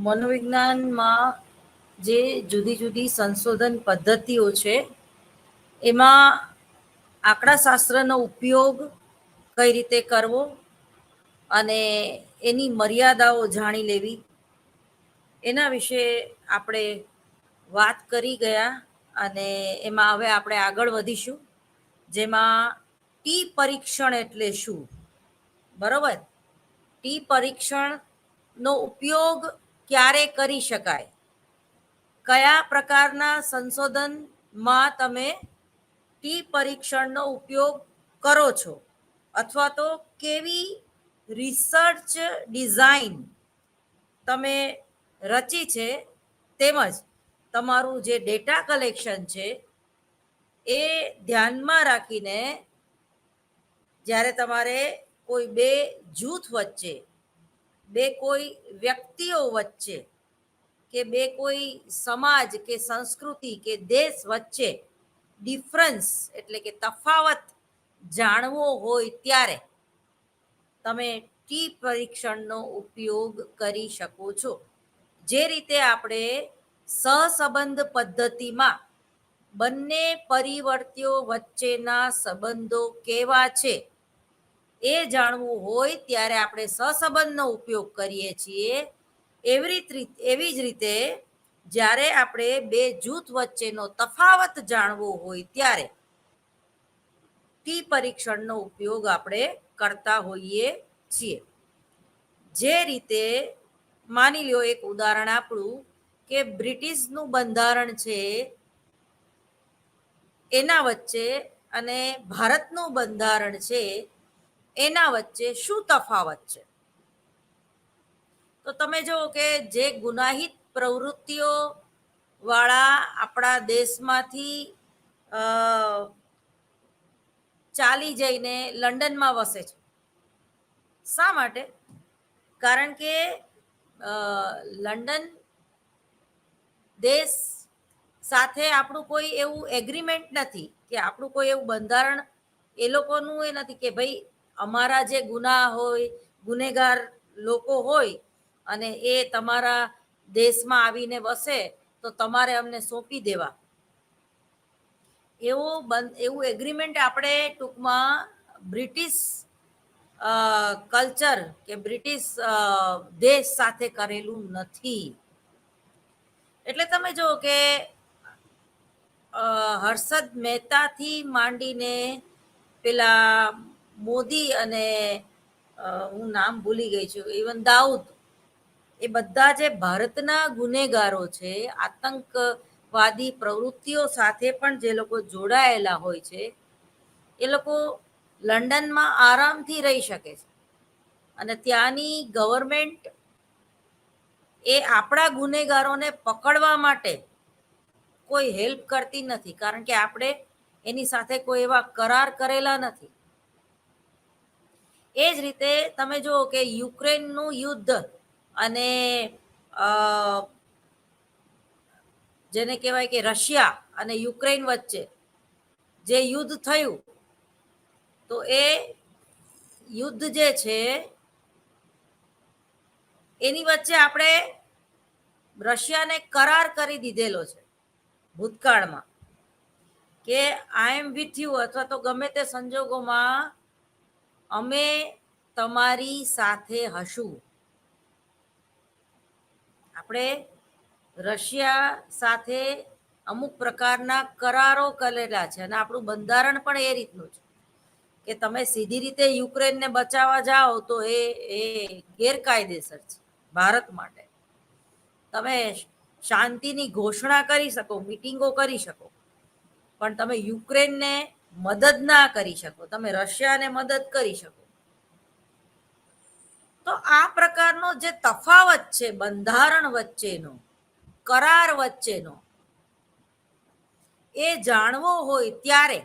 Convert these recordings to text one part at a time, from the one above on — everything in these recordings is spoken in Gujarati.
મનોવિજ્ઞાનમાં જે જુદી જુદી સંશોધન પદ્ધતિઓ છે એમાં આંકડાશાસ્ત્રનો ઉપયોગ કઈ રીતે કરવો અને એની મર્યાદાઓ જાણી લેવી એના વિશે આપણે વાત કરી ગયા અને એમાં હવે આપણે આગળ વધીશું, જેમાં ટી પરીક્ષણ એટલે શું, બરોબર? ટી પરીક્ષણનો ઉપયોગ ક્યારે કરી શકાય, કયા પ્રકારના સંશોધનમાં તમે ટી પરીક્ષણનો ઉપયોગ કરો છો, અથવા તો કેવી રિસર્ચ ડિઝાઇન તમે રચી છે, તેમજ તમારું જે ડેટા કલેક્શન છે એ ધ્યાનમાં રાખીને જ્યારે તમારે કોઈ બે જૂથ વચ્ચે, બે કોઈ વ્યક્તિઓ વચ્ચે કે બે કોઈ સમાજ કે સંસ્કૃતિ કે દેશ વચ્ચે ડિફરન્સ એટલે કે તફાવત જાણવો હોય ત્યારે તમે ટી પરીક્ષણનો ઉપયોગ કરી શકો છો. જે રીતે આપણે સહસંબંધ પદ્ધતિમાં બંને પરિવર્તીઓ વચ્ચેના સંબંધો કેવા છે એ જાણવું હોય ત્યારે આપણે સહસંબંધનો ઉપયોગ કરીએ છીએ. એવી જ રીતે જ્યારે આપણે બે જૂથ વચ્ચેનો તફાવત જાણવો હોય ત્યારે ટી પરીક્ષણનો ઉપયોગ આપણે કરતા હોઈએ છીએ. જે રીતે માની લ્યો, એક ઉદાહરણ આપણું કે બ્રિટિશનું બંધારણ છે એના વચ્ચે અને ભારતનું બંધારણ છે એના વચ્ચે શું તફાવત છે? તો તમે જુઓ કે જે ગુનાહિત પ્રવૃત્તિઓ વાળા આપણા દેશમાંથી ચાલી જઈને લંડનમાં વસે છે. શા માટે? કારણ કે લંડન દેશ સાથે આપણું કોઈ એવું એગ્રીમેન્ટ નથી કે આપણું કોઈ એવું બંધારણ એ લોકોનું એ નથી કે ભાઈ અમારા જે ગુના હોય, ગુનેગાર લોકો હોય અને એ તમારા દેશમાં આવીને વસે તો તમારે અમને સોંપી દેવા, એવું એગ્રીમેન્ટ આપણે ટૂંકમાં બ્રિટિશ કલ્ચર કે બ્રિટિશ દેશ સાથે કરેલું નથી. એટલે તમે જુઓ કે હર્ષદ મહેતાથી માંડીને પેલા મોદી અને હું નામ ભૂલી ગઈ છું, ઇવન દાઉદ, એ બધા જે ભારતના ગુનેગારો છે, આતંકવાદી પ્રવૃત્તિઓ સાથે પણ જે લોકો જોડાયેલા હોય છે, એ લોકો લંડનમાં આરામથી રહી શકે છે અને ત્યાંની ગવર્મેન્ટ એ આપણા ગુનેગારોને પકડવા માટે કોઈ હેલ્પ કરતી નથી, કારણ કે આપણે એની સાથે કોઈ એવા કરાર કરેલા નથી. એ જ રીતે તમે જુઓ કે યુક્રેનનું યુદ્ધ અને જેને કહેવાય કે રશિયા અને યુક્રેન વચ્ચે જે યુદ્ધ થયું, તો એ યુદ્ધ જે છે એની વચ્ચે આપણે રશિયાને કરાર કરી દીધેલો છે ભૂતકાળમાં કે આઈ એમ વિથ યુ, અથવા તો ગમે તે સંજોગોમાં અમે તમારી સાથે હશું. આપણે રશિયા સાથે અમુક પ્રકારના કરારો કરેલા છે અને આપણું બંધારણ પણ એ રીતનું છે કે તમે સીધી રીતે યુક્રેનને બચાવવા જાઓ તો એ ગેરકાયદેસર છે ભારત માટે. તમે શાંતિની ઘોષણા કરી શકો, મિટિંગો કરી શકો, પણ તમે યુક્રેનને મદદ ના કરી શકો, તમે રશિયાને મદદ કરી શકો. તો આ પ્રકારનો જે તફાવત છે બંધારણ વચ્ચેનો, કરાર વચ્ચેનો, એ જાણવો હોય ત્યારે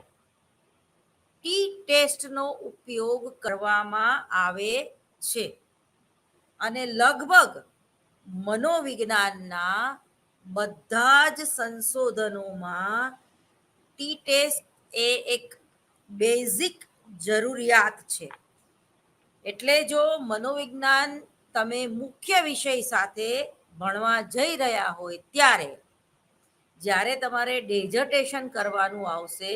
ટી ટેસ્ટનો ઉપયોગ કરવામાં આવે છે. અને લગભગ મનોવિજ્ઞાનના બધા જ સંશોધનોમાં ટી ટેસ્ટ એ એક બેઝિક જરૂરિયાત છે. એટલે જો મનોવિજ્ઞાન તમે મુખ્ય વિષય સાથે ભણવા જઈ રહ્યા હોય ત્યારે જ્યારે તમારે ડેઝર્ટેશન કરવાનું આવશે,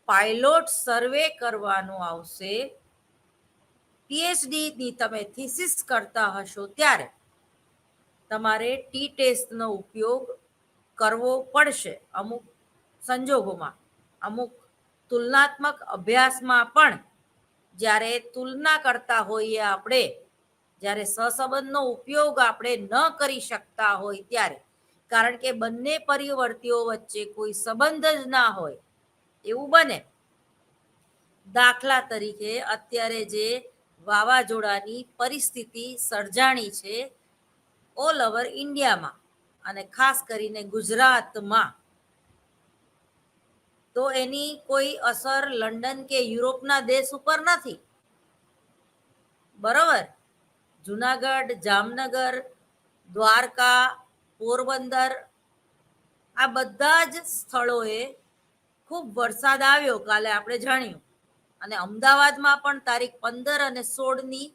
પાયલોટ સર્વે કરવાનું આવશે, પીએચડીની તમે થીસિસ કરતા હશો ત્યારે તમારે ટી ટેસ્ટનો ઉપયોગ કરવો પડશે. અમુક સંજોગોમાં, અમુક તુલનાત્મક અભ્યાસમાં પણ જ્યારે તુલના કરતા હોઈએ આપણે, જ્યારે સહસંબંધનો ઉપયોગ આપણે ન કરી શકતા હોય ત્યારે, કારણ કે બંને પરિવર્તીઓ વચ્ચે કોઈ સંબંધ જ ના હોય એવું બને. દાખલા તરીકે અત્યારે જે વાવાઝોડાની પરિસ્થિતિ સર્જાણી છે ઓલ ઓવર ઇન્ડિયામાં અને ખાસ કરીને ગુજરાતમાં, તો એની કોઈ અસર લંડન કે યુરોપના દેશ ઉપર નથી. બરોબર, જુનાગઢ, જામનગર, દ્વારકા, પોરબંદર, આ બધા જ સ્થળોએ ખૂબ વરસાદ આવ્યો કાલે આપણે જાણ્યું. અને અમદાવાદમાં પણ તારીખ 15 અને 16ની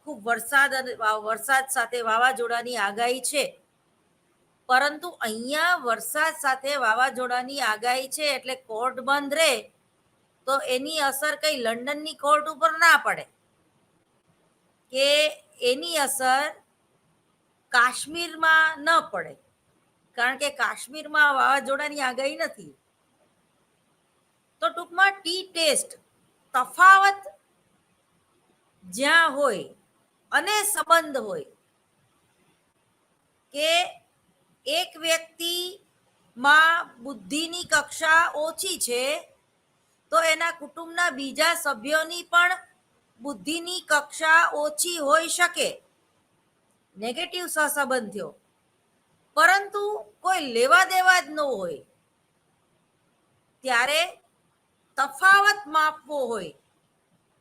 ખૂબ વરસાદ સાથે વાવાઝોડાની આગાહી છે. પરંતુ અહીંયા વરસાદ સાથે વાવાઝોડાની આગાહી છે એટલે કોર્ટ બંધ રહે તો એની અસર કઈ લંડનની કોર્ટ ઉપર ના પડે, કે એની અસર કાશ્મીરમાં ન પડે, કારણ કે કાશ્મીરમાં વાવાઝોડાની આગાહી નથી. તો ટૂંકમાં ટી ટેસ્ટ તફાવત જ્યાં હોય અને સંબંધ હોય, કે એક વ્યક્તિમાં બુદ્ધિની કક્ષા ઓછી છે તો એના કુટુંબના બીજા સભ્યોની પણ બુદ્ધિની કક્ષા ઓછી હોઈ શકે, નેગેટિવ સહસંબંધ થયો. પરંતુ કોઈ લેવા દેવા જ ન હોય ત્યારે તફાવત માપવો હોય,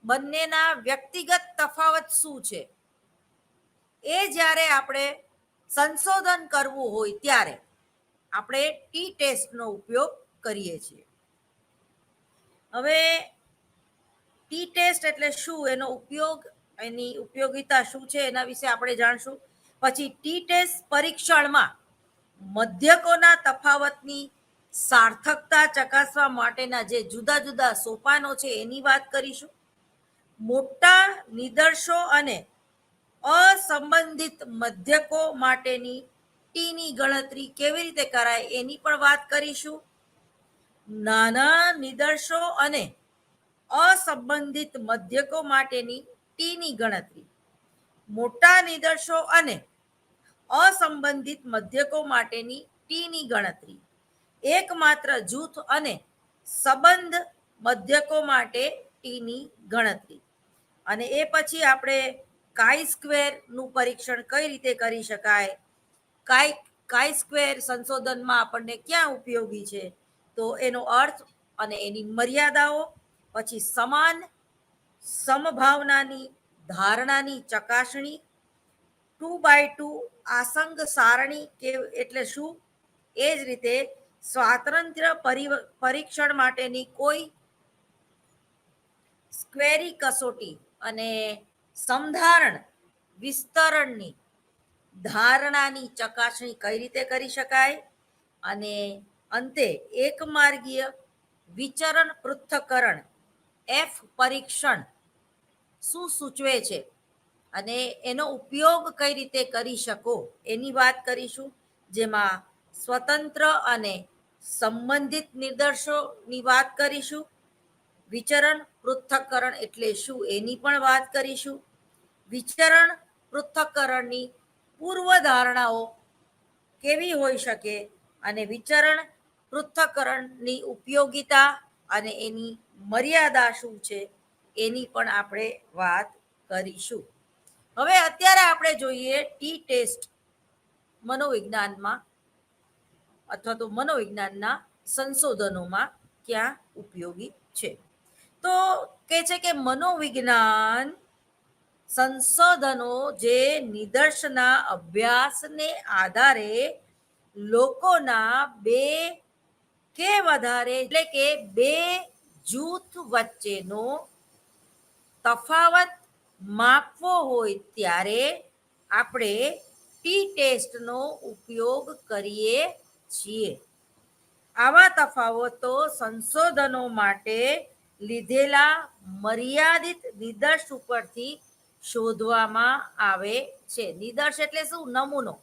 બંનેના વ્યક્તિગત તફાવત શું છે એ જ્યારે આપણે સંશોધન કરવું હોય ત્યારે આપણે ટી ટેસ્ટનો ઉપયોગ કરીએ છીએ. હવે ટી ટેસ્ટ એટલે શું, એનો ઉપયોગ, એની ઉપયોગિતા શું છે એના વિશે આપણે જાણશું. પછી ટી ટેસ્ટ પરીક્ષણમાં મધ્યકોના તફાવતની સાર્થકતા ચકાસવા માટેના જે જુદા જુદા સોપાનો છે એની વાત કરીશું. મોટા નિદર્શો અને અસંબંધિત મધ્યકો માટેની ટીની ગણતરી કેવી રીતે કરાય એની પણ વાત કરીશું. નાના નિદર્શો અને અસંબંધિત મધ્યકો માટેની ટીની ગણતરી, મોટા નિદર્શો અને અસંબંધિત મધ્યકો માટેની ટીની ગણતરી, એકમાત્ર જૂથ અને સંબંધ મધ્યકો માટે ટીની ગણતરી. અને એ પછી આપણે કાઈ સ્ક્વેરનું પરીક્ષણ કઈ રીતે કરી શકાય, કાઈ સ્ક્વેર સંશોધનમાં આપણને ક્યાં ઉપયોગી છે, તો એનો અર્થ અને એની મર્યાદાઓ, પછી સમાન સમભાવનાની ધારણાની ચકાસણી, 2x2 આસંગ સારણી કે એટલે શું, એ જ રીતે સ્વાતંત્ર્ય પરીક્ષણ માટેની કોઈ સ્ક્વેરી કસોટી અને સમધારણ વિસ્તરણની ધારણાની ચકાસણી કઈ રીતે કરી શકાય, અને અંતે એકમાર્ગીય વિચરણ પૃથ્થકરણ એફ પરીક્ષણ શું સૂચવે છે અને એનો ઉપયોગ કઈ રીતે કરી શકો એની વાત કરીશું. જેમાં સ્વતંત્ર અને સંબંધિત નિદર્શોની વાત કરીશું, વિચરણ પૃથ્થકરણ એટલે શું એની પણ વાત કરીશું, વિચરણ પૃથ્થકરણની પૂર્વ ધારણાઓ કેવી હોઈ શકે અને વિચરણ પૃથ્થકરણની ઉપયોગિતા અને એની મર્યાદા શું છે એની પણ આપણે વાત કરીશું. હવે અત્યારે આપણે જોઈએ ટી ટેસ્ટ મનોવિજ્ઞાનમાં અથવા તો મનોવિજ્ઞાનના સંશોધનોમાં ક્યાં ઉપયોગી છે. તો કે છે કે મનોવિજ્ઞાન સંશોધનો જે નિદર્શના અભ્યાસને આધારે લોકોના બે કે વધારે એટલે કે બે જૂથ વચ્ચેનો તફાવત માપવો હોય ત્યારે આપણે ટી ટેસ્ટનો ઉપયોગ કરીએ છીએ. આવા તફાવતો સંશોધનો માટે લીધેલા મર્યાદિત નિદર્શ ઉપરથી શોધવામાં આવે છે. નિદર્શ એટલે શું? નમૂનો.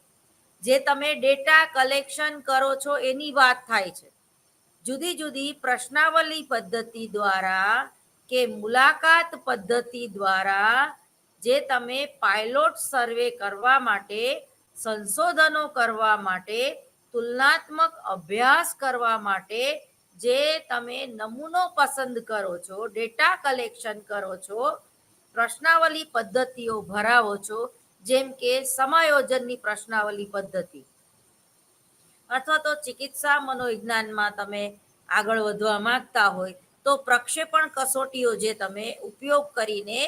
જે તમે ડેટા કલેક્શન કરો છો એની વાત થાય છે. જુદી જુદી પ્રશ્નાવલી પદ્ધતિ દ્વારા કે મુલાકાત પદ્ધતિ દ્વારા જે તમે પાયલોટ સર્વે કરવા માટે, સંશોધનો કરવા માટે, તુલનાત્મક અભ્યાસ કરવા માટે જે તમે નમૂનો પસંદ કરો છો, ડેટા કલેક્શન કરો છો, પ્રશ્નાવલી પદ્ધતિઓ ભરાવો છો, જેમ કે સમાયોજનની પ્રશ્નાવલી પદ્ધતિ, અથવા તો ચિકિત્સા મનોવિજ્ઞાનમાં તમે આગળ વધવા માંગતા હોય તો પ્રક્ષેપણ કસોટીઓ જે તમે ઉપયોગ કરીને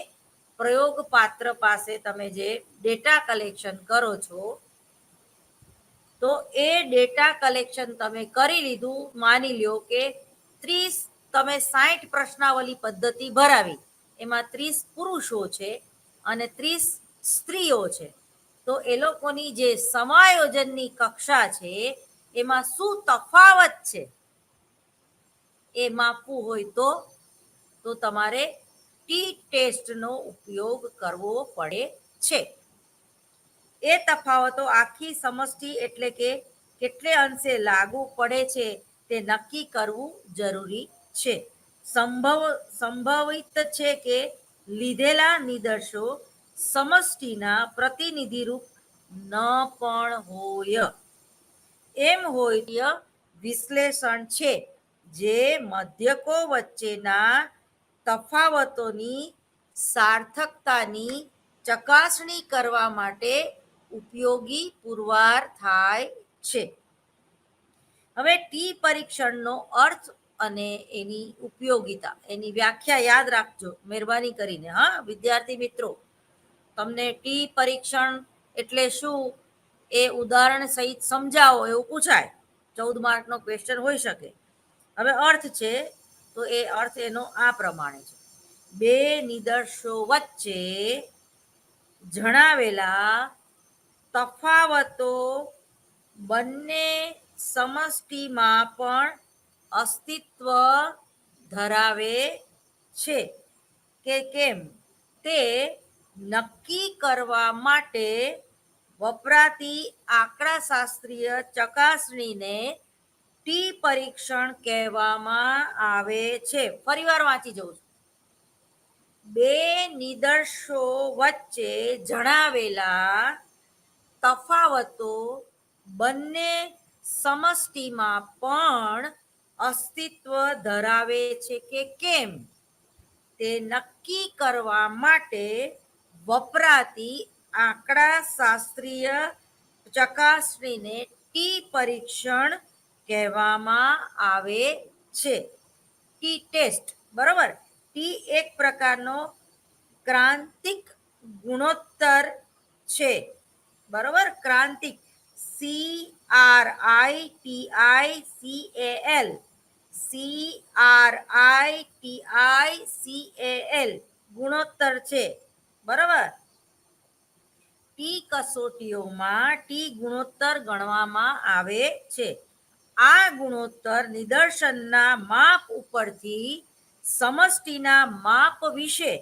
પ્રયોગપાત્ર પાસે તમે જે ડેટા કલેક્શન કરો છો, તો એ ડેટા કલેક્શન તમે કરી લીધું. માની લ્યો કે 30 તમે 60 પ્રશ્નાવલી પદ્ધતિ ભરાવી, એમાં 30 પુરુષો છે અને 30 સ્ત્રીઓ છે. તો એ લોકોની જે સમાયોજનની કક્ષા છે એમાં શું તફાવત છે એ માપવું હોય તો તમારે ટી ટેસ્ટનો ઉપયોગ કરવો પડે છે. એ તફાવતો આખી સમષ્ટિ એટલે કે કેટલે અંશે લાગુ પડે છે તે નક્કી કરવું જરૂરી છે. સંભવિત છે કે લીધેલા નિદર્શો સમષ્ટિના પ્રતિનિધિરૂપ ન પણ હોય. એમ હોય વિશ્લેષણ છે જે મધ્યકો વચ્ચેના તફાવતોની સાર્થકતાની ચકાસણી કરવા માટે ઉપયોગી પુરવાર થાય છે. હવે ટી પરીક્ષણનો અર્થ અને એની ઉપયોગિતા, એની વ્યાખ્યા યાદ રાખજો મહેરબાની કરીને. હા વિદ્યાર્થી મિત્રો, તમને ટી પરીક્ષણ એટલે શું એ ઉદાહરણ સહિત સમજાવો એવું પૂછાય, 14 માર્કનો ક્વેશ્ચન હોઈ શકે. હવે અર્થ છે તો એ અર્થ એનો આ પ્રમાણે છે: બે નિદર્શો વચ્ચે જણાવેલા તફાવતો બંને સમષ્ટિમાં પણ અસ્તિત્વ ધરાવે છે કે કેમ તે નક્કી કરવા માટે વપરાતી આંકડાશાસ્ત્રીય ચકાસણીને ટી પરીક્ષણ કહેવામાં આવે છે. ફરીવાર વાંચી જઉં છું. બે નિદર્શો વચ્ચે જણાવેલા તફાવતો બંને સમષ્ટિમાં પણ અસ્તિત્વ ધરાવે છે કે કેમ તે નક્કી કરવા માટે વપરાતી આંકડાશાસ્ત્રીય ચકાસણીને ટી પરીક્ષણ કહેવામાં આવે છે. ટી ટેસ્ટ, બરાબર. ટી એક પ્રકારનો ક્રાંતિક ગુણોત્તર છે, બરાબર. ક્રાંતિક, CRITICAL, CRITICAL ગુણોત્તર છે, બરાબર. ટી કસોટીઓમાં ટી ગુણોત્તર ગણવામાં આવે છે. આ ગુણોત્તર નિદર્શનના માપ ઉપરથી સમષ્ટિના માપ વિશે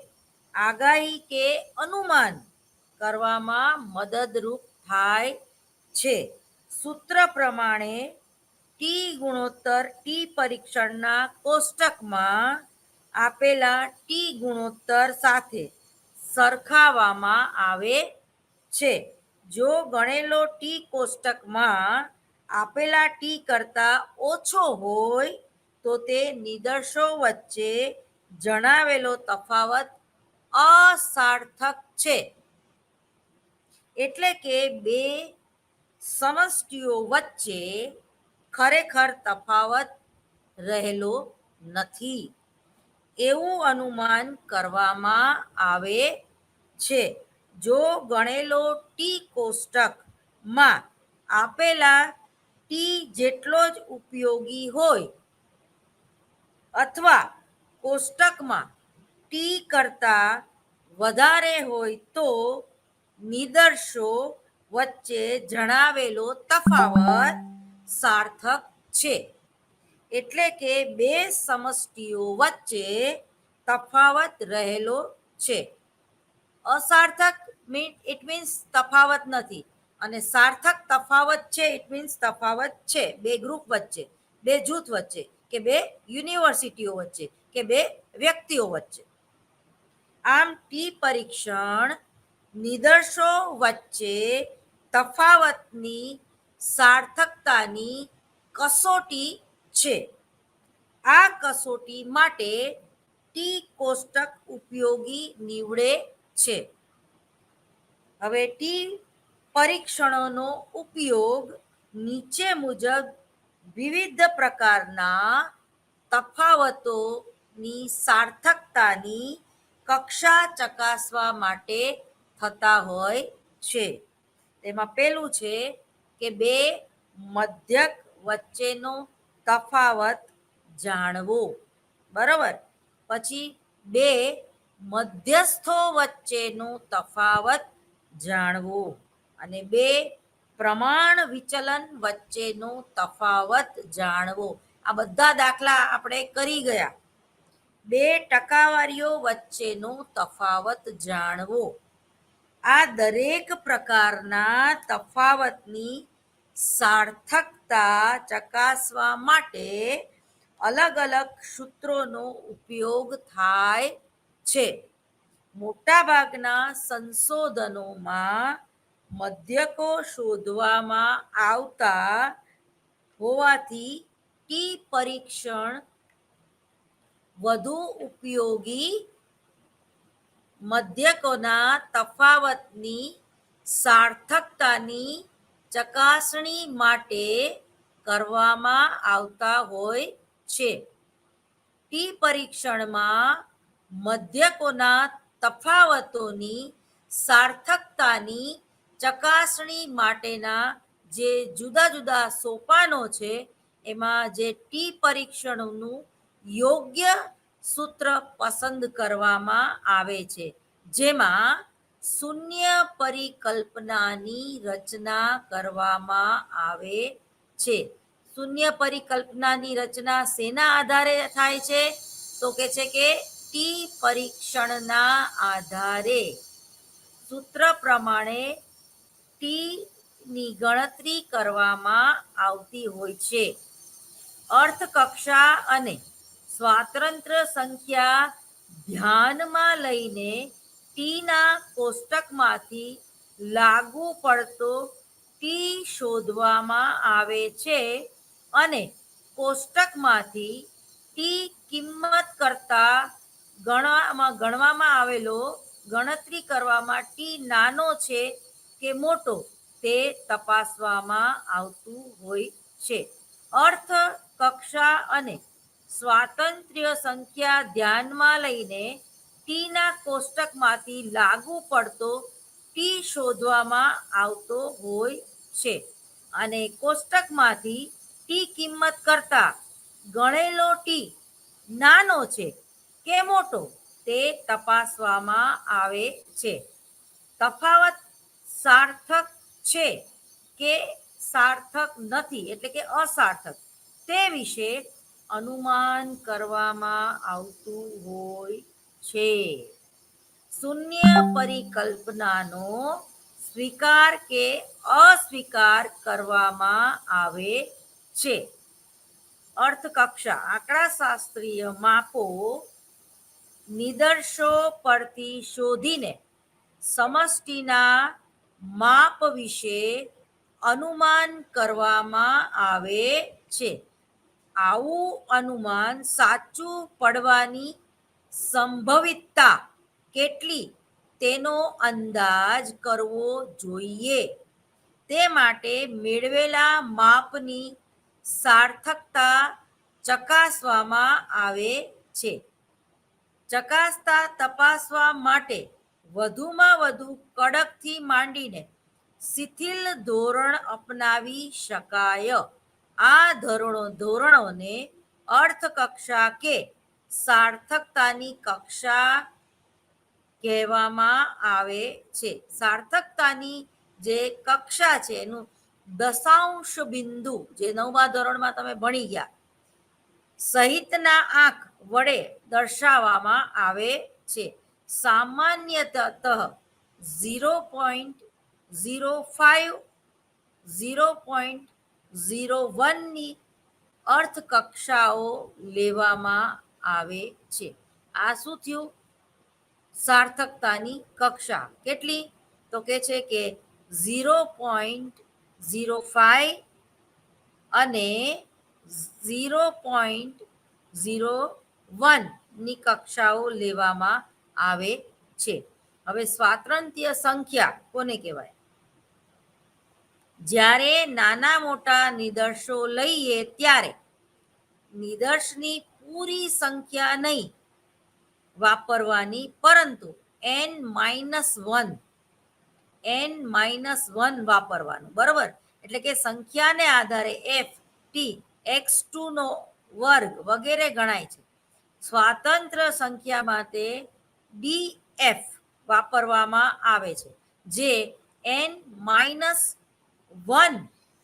આગાહી કે અનુમાન કરવામાં મદદરૂપ થાય છે. સૂત્ર પ્રમાણે ટી ગુણોત્તર ટી પરીક્ષણના કોષ્ટકમાં આપેલા ટી ગુણોત્તર સાથે સરખાવવામાં આવે છે. જો ગણેલો ટી કોષ્ટકમાં આપેલા ટી કરતાં ઓછો હોય તો તે નિદર્શો વચ્ચે જણાવેલો તફાવત અસાર્થક છે, એટલે કે બે સમષ્ટિઓ વચ્ચે ખરેખર તફાવત રહેલો નથી એવું અનુમાન કરવામાં આવે છે. જો ગણેલો ટી કોષ્ટકમાં આપેલા ટી જેટલો જ ઉપયોગી હોય અથવા કોષ્ટકમાં ટી કરતાં વધારે હોય તો નિદર્શો વચ્ચે જણાવેલો તફાવત સાર્થક છે. એટલે કે બે સમષ્ટિઓ વચ્ચે તફાવત રહેલો છે. અસાર્થક ઇટ મીન્સ તફાવત નથી, અને સાર્થક તફાવત છે ઇટ મીન્સ તફાવત છે બે ગ્રુપ વચ્ચે, બે જૂથ વચ્ચે, કે બે યુનિવર્સિટીઓ વચ્ચે, કે બે વ્યક્તિઓ વચ્ચે. આમ ટી પરીક્ષણ નિદર્શો વચ્ચે તફાવતની સાર્થકતાની કસોટી છે. આ કસોટી માટે ટી કોષ્ટક ઉપયોગી નીવડે છે. હવે ટી પરીક્ષણોનો ઉપયોગ નીચે મુજબ વિવિધ પ્રકારના તફાવતોની સાર્થકતાની કક્ષા ચકાસવા માટે થતા હોય છે. તેમાં પહેલું છે કે બે મધ્યક વચ્ચેનો તફાવત જાણવો. બરાબર. પછી બે મધ્યસ્થો વચ્ચેનો તફાવત જાણવો, અને બે પ્રમાણ વિચલન વચ્ચેનો તફાવત જાણવો. આ બધા દાખલા આપણે કરી ગયા. બે ટકાવારીઓ વચ્ચેનો તફાવત જાણવો. આ દરેક પ્રકારના તફાવતની સાર્થકતા ચકાસવા માટે અલગ અલગ સૂત્રોનો ઉપયોગ થાય છે. મોટાભાગના સંશોધનોમાં મધ્યકો શોધવામાં આવતા હોવાથી ટી પરીક્ષણ વધુ ઉપયોગી મધ્યકોના તફાવતની સાર્થકતાની ચકાસણી માટે કરવામાં આવતા હોય છે. ટી પરીક્ષણમાં મધ્યકોના તફાવતોની સાર્થકતાની ચકાસણી માટેના જે જુદા જુદા સોપાનો છે, એમાં જે ટી પરીક્ષણનું યોગ્ય સૂત્ર પસંદ કરવામાં આવે છે, જેમાં શૂન્ય પરિકલ્પનાની રચના કરવામાં આવે છે. શૂન્ય પરિકલ્પનાની રચના શેના આધારે થાય છે? તો કે છે કે ટી પરીક્ષણના આધારે સૂત્ર પ્રમાણે ટી ની ગણતરી કરવામાં આવતી હોય છે. અર્થ કક્ષા અને સ્વાતંત્ર્ય સંખ્યા ધ્યાનમાં લઈને ટીના કોષ્ટકમાંથી લાગુ પડતો ટી શોધવામાં આવે છે, અને કોષ્ટકમાંથી ટી કિંમત કરતા ગણવામાં આવેલો ગણતરી કરવામાં ટી નાનો છે કે મોટો તે તપાસવામાં આવતું હોય છે. અર્થ કક્ષા અને સ્વાતંત્ર્ય સંખ્યા ધ્યાનમાં લઈને ટીના કોષ્ટકમાંથી લાગુ પડતો ટી શોધવામાં આવતો હોય છે, અને કોષ્ટકમાંથી ટી કિંમત કરતા ગણેલો ટી નાનો છે કે મોટો તે તપાસવામાં આવે છે. તફાવત સાર્થક છે કે સાર્થક નથી, એટલે કે અસાર્થક, તે વિશે અનુમાન કરવામાં આવતું હોય છે. શૂન્ય પરિકલ્પનાનો સ્વીકાર કે અસ્વીકાર કરવામાં આવે છે. અર્થકક્ષા આંકડાશાસ્ત્રીય માપો નિદર્શો પરથી શોધીને સમષ્ટિના માપ વિશે અનુમાન કરવામાં આવે છે. આવું અનુમાન સાચું પડવાની સંભવિતતા કેટલી તેનો અંદાજ કરવો જોઈએ. તે માટે મેળવેલા માપની સાર્થકતા ચકાસવામાં આવે છે. ચકાસતા તપાસવા માટે વધુમાં વધુ કડકથી માંડીને શિથિલ ધોરણ અપનાવી શકાય. આ ધોરણોને અર્થકક્ષા કે સાર્થકતાની કક્ષા કહેવામાં આવે છે. સાર્થકતાની જે કક્ષા છે એનું દશાંશ બિંદુ, જે 9મા ધોરણમાં તમે ભણી ગયા, સહિતના આંક વડે દર્શાવવામાં આવે છે. સામાન્યતઃ 0.05 0.01ની અર્થ કક્ષાઓ લેવામાં આવે છે. આ શું થયું? સાર્થકતાની કક્ષા. કેટલી? તો કે છે કે 0.05 અને 0.01ની કક્ષાઓ લેવામાં આવે છે. હવે સ્વાતંત્ર્ય સંખ્યા કોને કહેવાય? જ્યારે નાના મોટા નિદર્શો લઈએ ત્યારે નિદર્શની પૂરી સંખ્યા નહીં વાપરવાની, પરંતુ n-1 વાપરવાનું. બરોબર? એટલે કે સંખ્યાને આધારે f, t, x2 નો વર્ગ વગેરે ગણાય છે. સ્વાતંત્ર્ય સંખ્યા માટે df વાપરવામાં આવે છે, જે n-1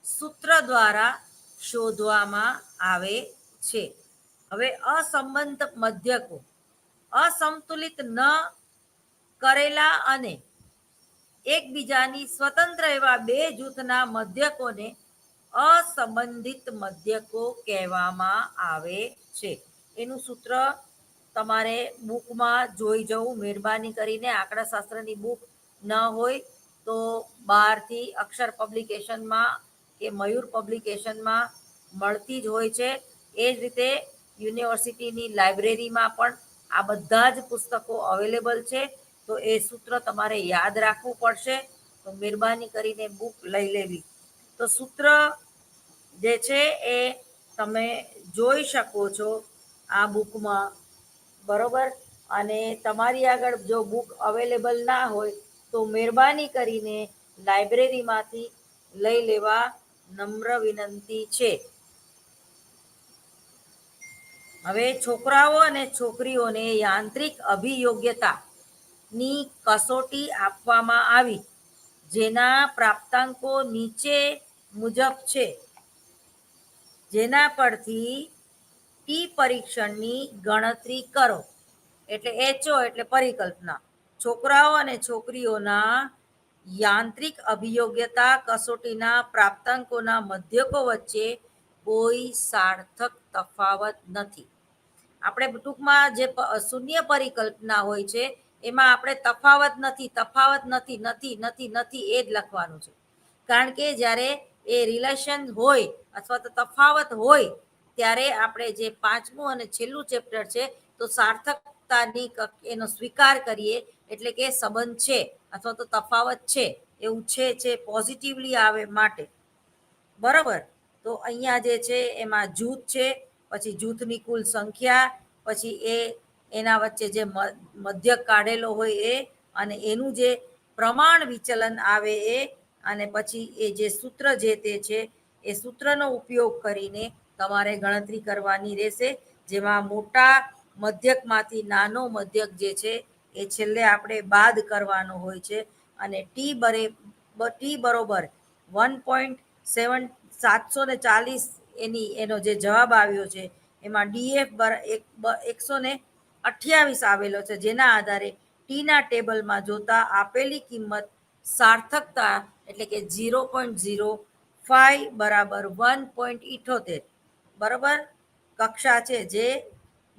સૂત્ર દ્વારા શોધવામાં આવે છે. હવે અસંબંધ મધ્યકો, અસંતુલિત ન કરેલા અને એકબીજાની સ્વતંત્ર એવા બે જૂથના મધ્યકોને અસંબંધિત મધ્યકો કહેવામાં આવે છે. એનું સૂત્ર તમારે બુકમાં જોઈ જવું મહેરબાની કરીને. આંકડાશાસ્ત્રની બુક ન હોય તો બહારથી અક્ષર પબ્લિકેશનમાં કે મયુર પબ્લિકેશનમાં મળતી જ હોય છે. એ જ રીતે યુનિવર્સિટીની લાઇબ્રેરીમાં પણ આ બધા જ પુસ્તકો અવેલેબલ છે. તો એ સૂત્ર તમારે યાદ રાખવું પડશે. તો મહેરબાની કરીને બુક લઈ લેવી. તો સૂત્ર જે છે એ તમે જોઈ શકો છો આ બુકમાં. બરોબર? અને તમારી આગળ જો બુક અવેલેબલ ના હોય તો મહેરબાની કરીને લાઇબ્રેરીમાંથી લઈ લેવા નમ્ર વિનંતી છે. હવે છોકરાઓ અને છોકરીઓને યાંત્રિક અભિયોગ્યતાની કસોટી આપવામાં આવી, જેના પ્રાપ્તાંકો નીચે મુજબ છે, જેના પરથી ટી પરીક્ષણની ગણતરી કરો. એટલે HO એટલે પરિકલ્પના. છોકરાઓ અને છોકરીઓના યાંત્રિક અભિયોગ્યતા કસોટીના પ્રાપ્તાંકોના મધ્યકો વચ્ચે કોઈ સાર્થક તફાવત નથી. આપણે ટૂંકમાં જે શૂન્ય પરિકલ્પના હોય છે એમાં આપણે તફાવત નથી એ જ લખવાનું છે. કારણ કે જ્યારે એ રિલેશન હોય અથવા તો તફાવત હોય ત્યારે આપણે જે 5મું અને છેલ્લું ચેપ્ટર છે તો સાર્થકતાની એનો સ્વીકાર કરીએ, એટલે કે સંબંધ છે અથવા તો તફાવત છે એવું છે પોઝિટિવલી આવે માટે. બરોબર? તો અહીંયા જે છે એમાં જૂથ છે, પછી જૂથની કુલ સંખ્યા, પછી એના વચ્ચે જે મધ્યક કાઢેલો હોય એ, અને એનું જે પ્રમાણ વિચલન આવે એ, અને પછી એ જે સૂત્ર જે તે છે એ સૂત્રનો ઉપયોગ કરીને તમારે ગણતરી કરવાની રહેશે. જેમાં મોટા મધ્યકમાંથી નાનો મધ્યક જે છે એ છેલ્લે આપણે બાદ કરવાનો હોય છે. અને ટી બરોબર 1.740 એનો જે જવાબ આવ્યો છે એમાં DF 128 આવેલો છે, જેના આધારે ટીના ટેબલમાં જોતા આપેલી કિંમત સાર્થકતા એટલે કે 0.05 બરાબર 1.78 બરોબર કક્ષા છે, જે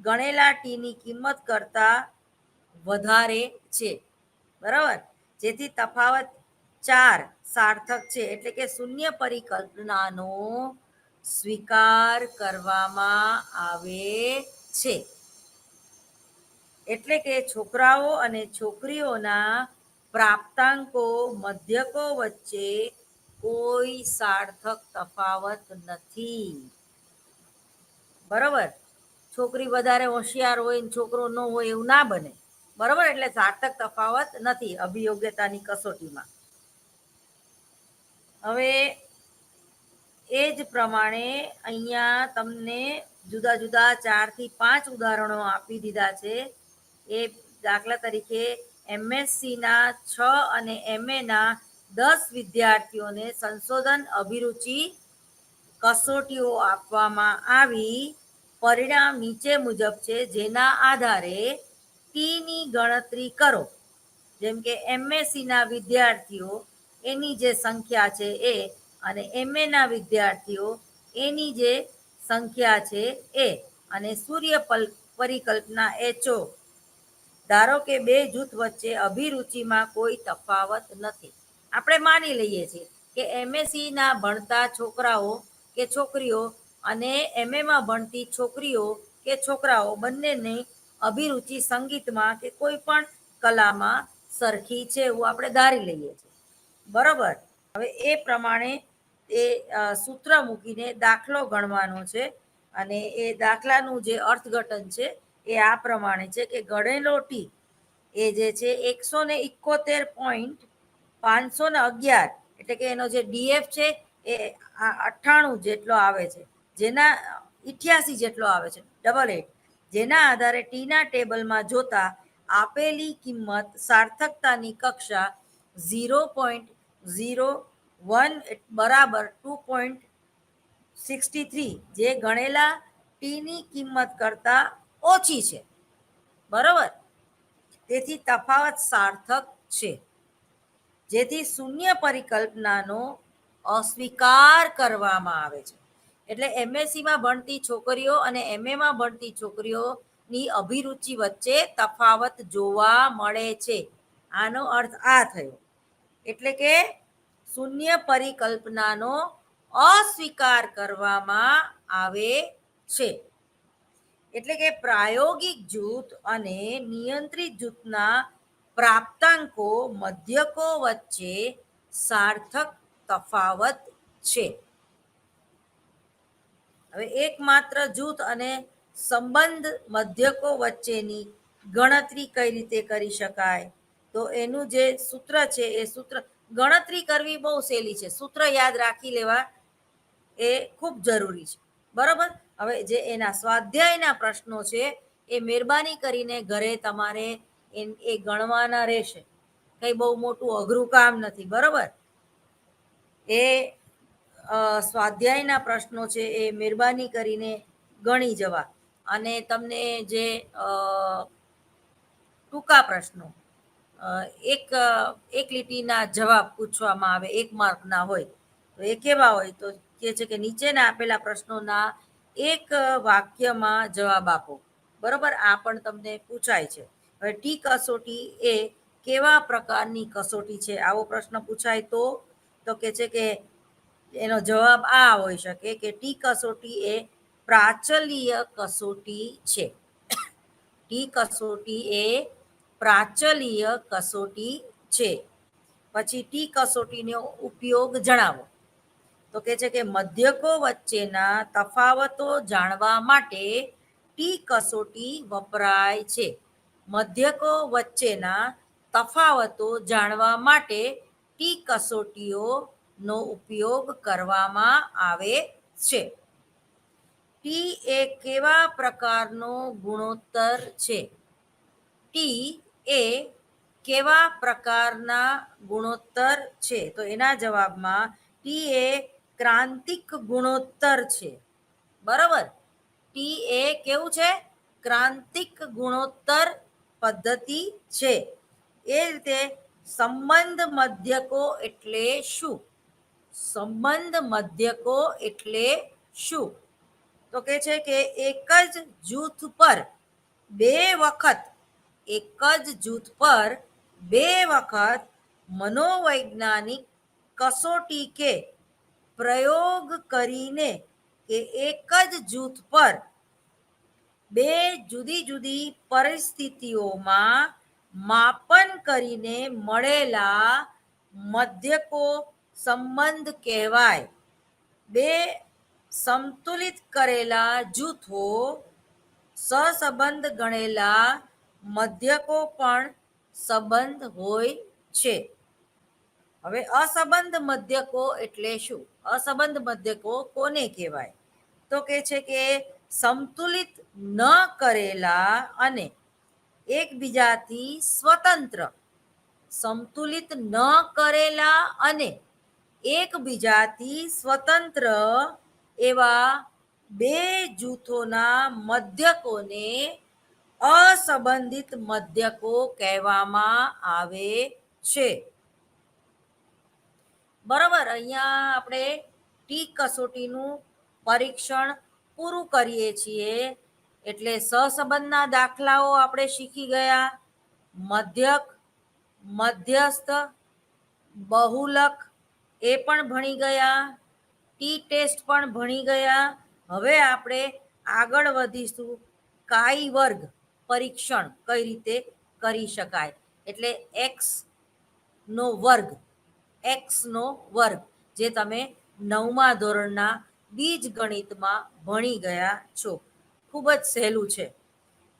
ગણેલા ટીની કિંમત કરતા વધારે છે. બરાબર? જેથી તફાવત 4 સાર્થક છે, એટલે કે શૂન્ય પરિકલ્પનાનો સ્વીકાર કરવામાં આવે છે. એટલે કે છોકરાઓ અને છોકરીઓના પ્રાપ્તાંકો મધ્યકો વચ્ચે કોઈ સાર્થક તફાવત નથી. બરોબર? છોકરી વધારે હોશિયાર હોય ને છોકરો ન હોય એવું ના બને. બરોબર? એટલે સાર્થક તફાવત નથી અભિયોગ્યતાની કસોટીમાં. હવે એ જ પ્રમાણે અહીંયા તમને જુદા જુદા 4 થી 5 ઉદાહરણો આપી દીધા છે. એ દાખલા તરીકે MSc ના 6 અને MA ના 10 વિદ્યાર્થીઓને સંશોધન અભિરુચિ કસોટીઓ આપવામાં આવી. પરિણામ નીચે મુજબ છે, જેના આધારે ટીની ગણતરી કરો. જેમ કે એમએસસી ના વિદ્યાર્થીઓ એની જે સંખ્યા છે એ, અને એમએ ના વિદ્યાર્થીઓ એની જે સંખ્યા છે એ, અને સૂર્ય પરિકલ્પના HO. ધારો કે બે જૂથ વચ્ચે અભિરુચિમાં કોઈ તફાવત નથી. આપણે માની લઈએ છીએ કે એમએસસી ના ભણતા છોકરાઓ કે છોકરીઓ અને એમએમાં ભણતી છોકરીઓ કે છોકરાઓ બંનેની અભિરુચિ સંગીતમાં કે કોઈ પણ કલામાં સરખી છે એવું આપણે ધારી લઈએ છીએ. બરોબર. હવે એ પ્રમાણે એ સૂત્ર મૂકીને દાખલો ગણવાનો છે, અને એ દાખલાનું જે અર્થઘટન છે એ આ પ્રમાણે છે કે ગણેલો ટી એ જે છે 171.511, એટલે કે એનો જે ડીએફ છે એ 98 જેટલો આવે છે, જેના 88 જેટલો આવે છે, 88, જેના આધારે ટીના ટેબલમાં જોતા આપેલી કિંમત સાર્થકતાની કક્ષા 0.01 બરાબર 2.63, જે ગણેલા ટીની કિંમત કરતા ઓછી છે. બરોબર. તેથી તફાવત સાર્થક છે, જેથી શૂન્ય પરિકલ્પનાનો અસ્વીકાર કરવામાં આવે છે. એટલે એમએસસીમાં ભણતી છોકરીઓ અને એમએમાં ભણતી છોકરીઓની અભિરુચિ વચ્ચે તફાવત જોવા મળે છે. આનો અર્થ આ થયો. એટલે કે શૂન્ય પરિકલ્પનાનો અસ્વીકાર કરવામાં આવે છે. એટલે કે પ્રાયોગિક જૂથ અને નિયંત્રિત જૂથના પ્રાપ્તાંકો મધ્યકો વચ્ચે સાર્થક તફાવત છે. હવે એકમાત્ર જૂથ અને સંબંધ મધ્યકો વચ્ચેની ગણતરી કઈ રીતે કરી શકાય? તો એનું જે સૂત્ર છે એ સૂત્ર ગણતરી કરવી બહુ સહેલી છે, સૂત્ર યાદ રાખી લેવા એ ખૂબ જરૂરી છે. બરોબર. હવે જે એના સ્વાધ્યાયના પ્રશ્નો છે એ મહેરબાની કરીને ઘરે તમારે એ ગણવાના રહેશે. કંઈ બહુ મોટું અઘરું કામ નથી. બરોબર. એ સ્વાધ્યાયના પ્રશ્નો છે એ મહેરબાની કરીને ગણી જવા. અને તમને જે ટૂંકા પ્રશ્નો એક લીટીના જવાબ પૂછવામાં આવે, 1 માર્કના હોય, તો એ કેવા હોય? તો કે છે કે નીચેના આપેલા પ્રશ્નોના એક વાક્યમાં જવાબ આપો. બરોબર. આ પણ તમને પૂછાય છે. હવે ટી કસોટી એ કેવા પ્રકારની કસોટી છે? આવો પ્રશ્ન પૂછાય તો કે છે કે એનો જવાબ આ હોઈ શકે કે ટી કસોટી એ પ્રાચલીય કસોટી છે. ટી કસોટી એ પ્રાચલીય કસોટી છે. પછી ટી કસોટીનો ઉપયોગ જણાવો. તો કે છે કે મધ્યકો વચ્ચેના તફાવતો જાણવા માટે ટી કસોટી વપરાય છે. મધ્યકો વચ્ચેના તફાવતો જાણવા માટે ટી કસોટીઓનો ઉપયોગ કરવામાં આવે છે. ટી એ કેવા પ્રકારનો ગુણોત્તર છે? ટી એ કેવા પ્રકારના ગુણોત્તર છે? તો એના જવાબમાં ટી એ ક્રાંતિક ગુણોત્તર છે. બરોબર. ટી એ કેવું છે? ક્રાંતિક ગુણોત્તર પદ્ધતિ છે. એ રીતે સંબંધ મધ્યકો એટલે શું? સંબંધ મધ્યકો એટલે શું? તો કે છે કે એક જ જૂથ પર બે વખત મનોવૈજ્ઞાનિક કસોટી કે પ્રયોગ કરીને કે એક જ જૂથ પર બે જુદી જુદી પરિસ્થિતિઓમાં માપન કરીને મળેલા મધ્યકો સંબંધ કહેવાય. બે સમતુલિત કરેલા જૂથો સહસંબંધ ગણેલા મધ્યકો પણ સંબંધ હોય છે. હવે અસંબંધ મધ્યકો એટલે શું? અસંબંધ મધ્યકો કોને કહેવાય? તો કે છે કે સમતુલિત ન કરેલા અને એકબીજાથી સ્વતંત્ર સમતુલિત ન કરેલા અને એકબીજાથી સ્વતંત્ર એવા બે જૂથોના મધ્યકોને અસંબંધિત મધ્યકો કહેવામાં આવે છે. બરાબર, અહીંયા આપણે ટી કસોટીનું પરીક્ષણ પૂરું કરીએ છીએ. એટલે સહસંબંધના દાખલાઓ આપણે શીખી ગયા, મધ્યક, મધ્યસ્થ, બહુલક એ પણ ભણી ગયા, ટી ટેસ્ટ પણ ભણી ગયા. હવે આપણે આગળ વધીશું કાઈ વર્ગ પરીક્ષણ કઈ રીતે કરી શકાય. એટલે એક્સ નો વર્ગ, એક્સનો વર્ગ જે તમે 9મા ધોરણના બીજ ગણિતમાં ભણી ગયા છો. ખૂબ જ સહેલું છે.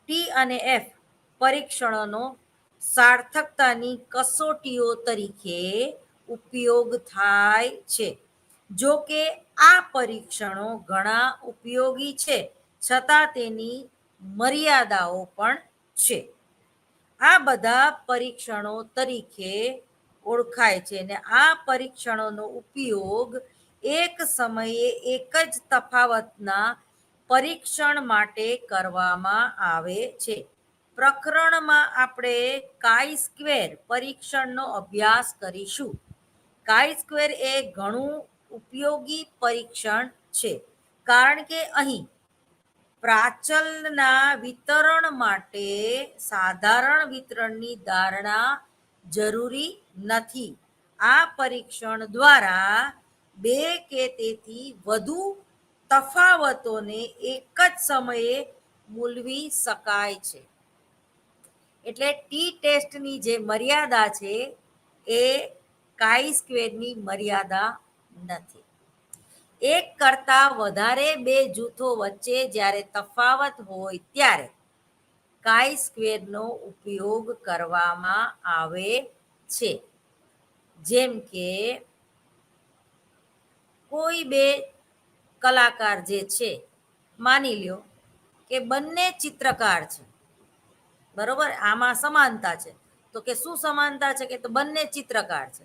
ટી અને એફ પરીક્ષણોનો સાર્થકતાની કસોટીઓ તરીકે ઉપયોગ થાય છે. જો કે આ પરીક્ષણો ઘણા ઉપયોગી છે, છતાં તેની મર્યાદાઓ પણ છે. આ બધા પરીક્ષણો તરીકે ઓળખાય છે અને આ પરીક્ષણોનો ઉપયોગ એક સમયે એક જ તફાવતના પરીક્ષણ માટે કરવામાં આવે છે. પ્રકરણમાં આપણે કાઈ સ્ક્વેર પરીક્ષણનો અભ્યાસ કરીશું. કાઈ સ્ક્વેર એ ઘણું ઉપયોગી પરીક્ષણ છે, કારણ કે અહીં પ્રાચલના વિતરણ માટે સાધારણ વિતરણની ધારણા જરૂરી નથી. આ પરીક્ષણ દ્વારા બે કે તેથી વધુ તફાવતોને એક જ સમયે મૂલવી શકાય છે. એટલે ટી ટેસ્ટની જે મર્યાદા છે એ કાઈ સ્ક્વેરની મર્યાદા નથી. એક કરતા વધારે બે જૂથો વચ્ચે જ્યારે તફાવત હોય ત્યારે કાઈ સ્ક્વેરનો ઉપયોગ કરવામાં આવે છે. જેમ કે કોઈ બે કલાકાર જે છે, માની લ્યો કે બંને ચિત્રકાર છે, બરોબર, આમાં સમાનતા છે. તો કે શું સમાનતા છે? કે તો બંને ચિત્રકાર છે.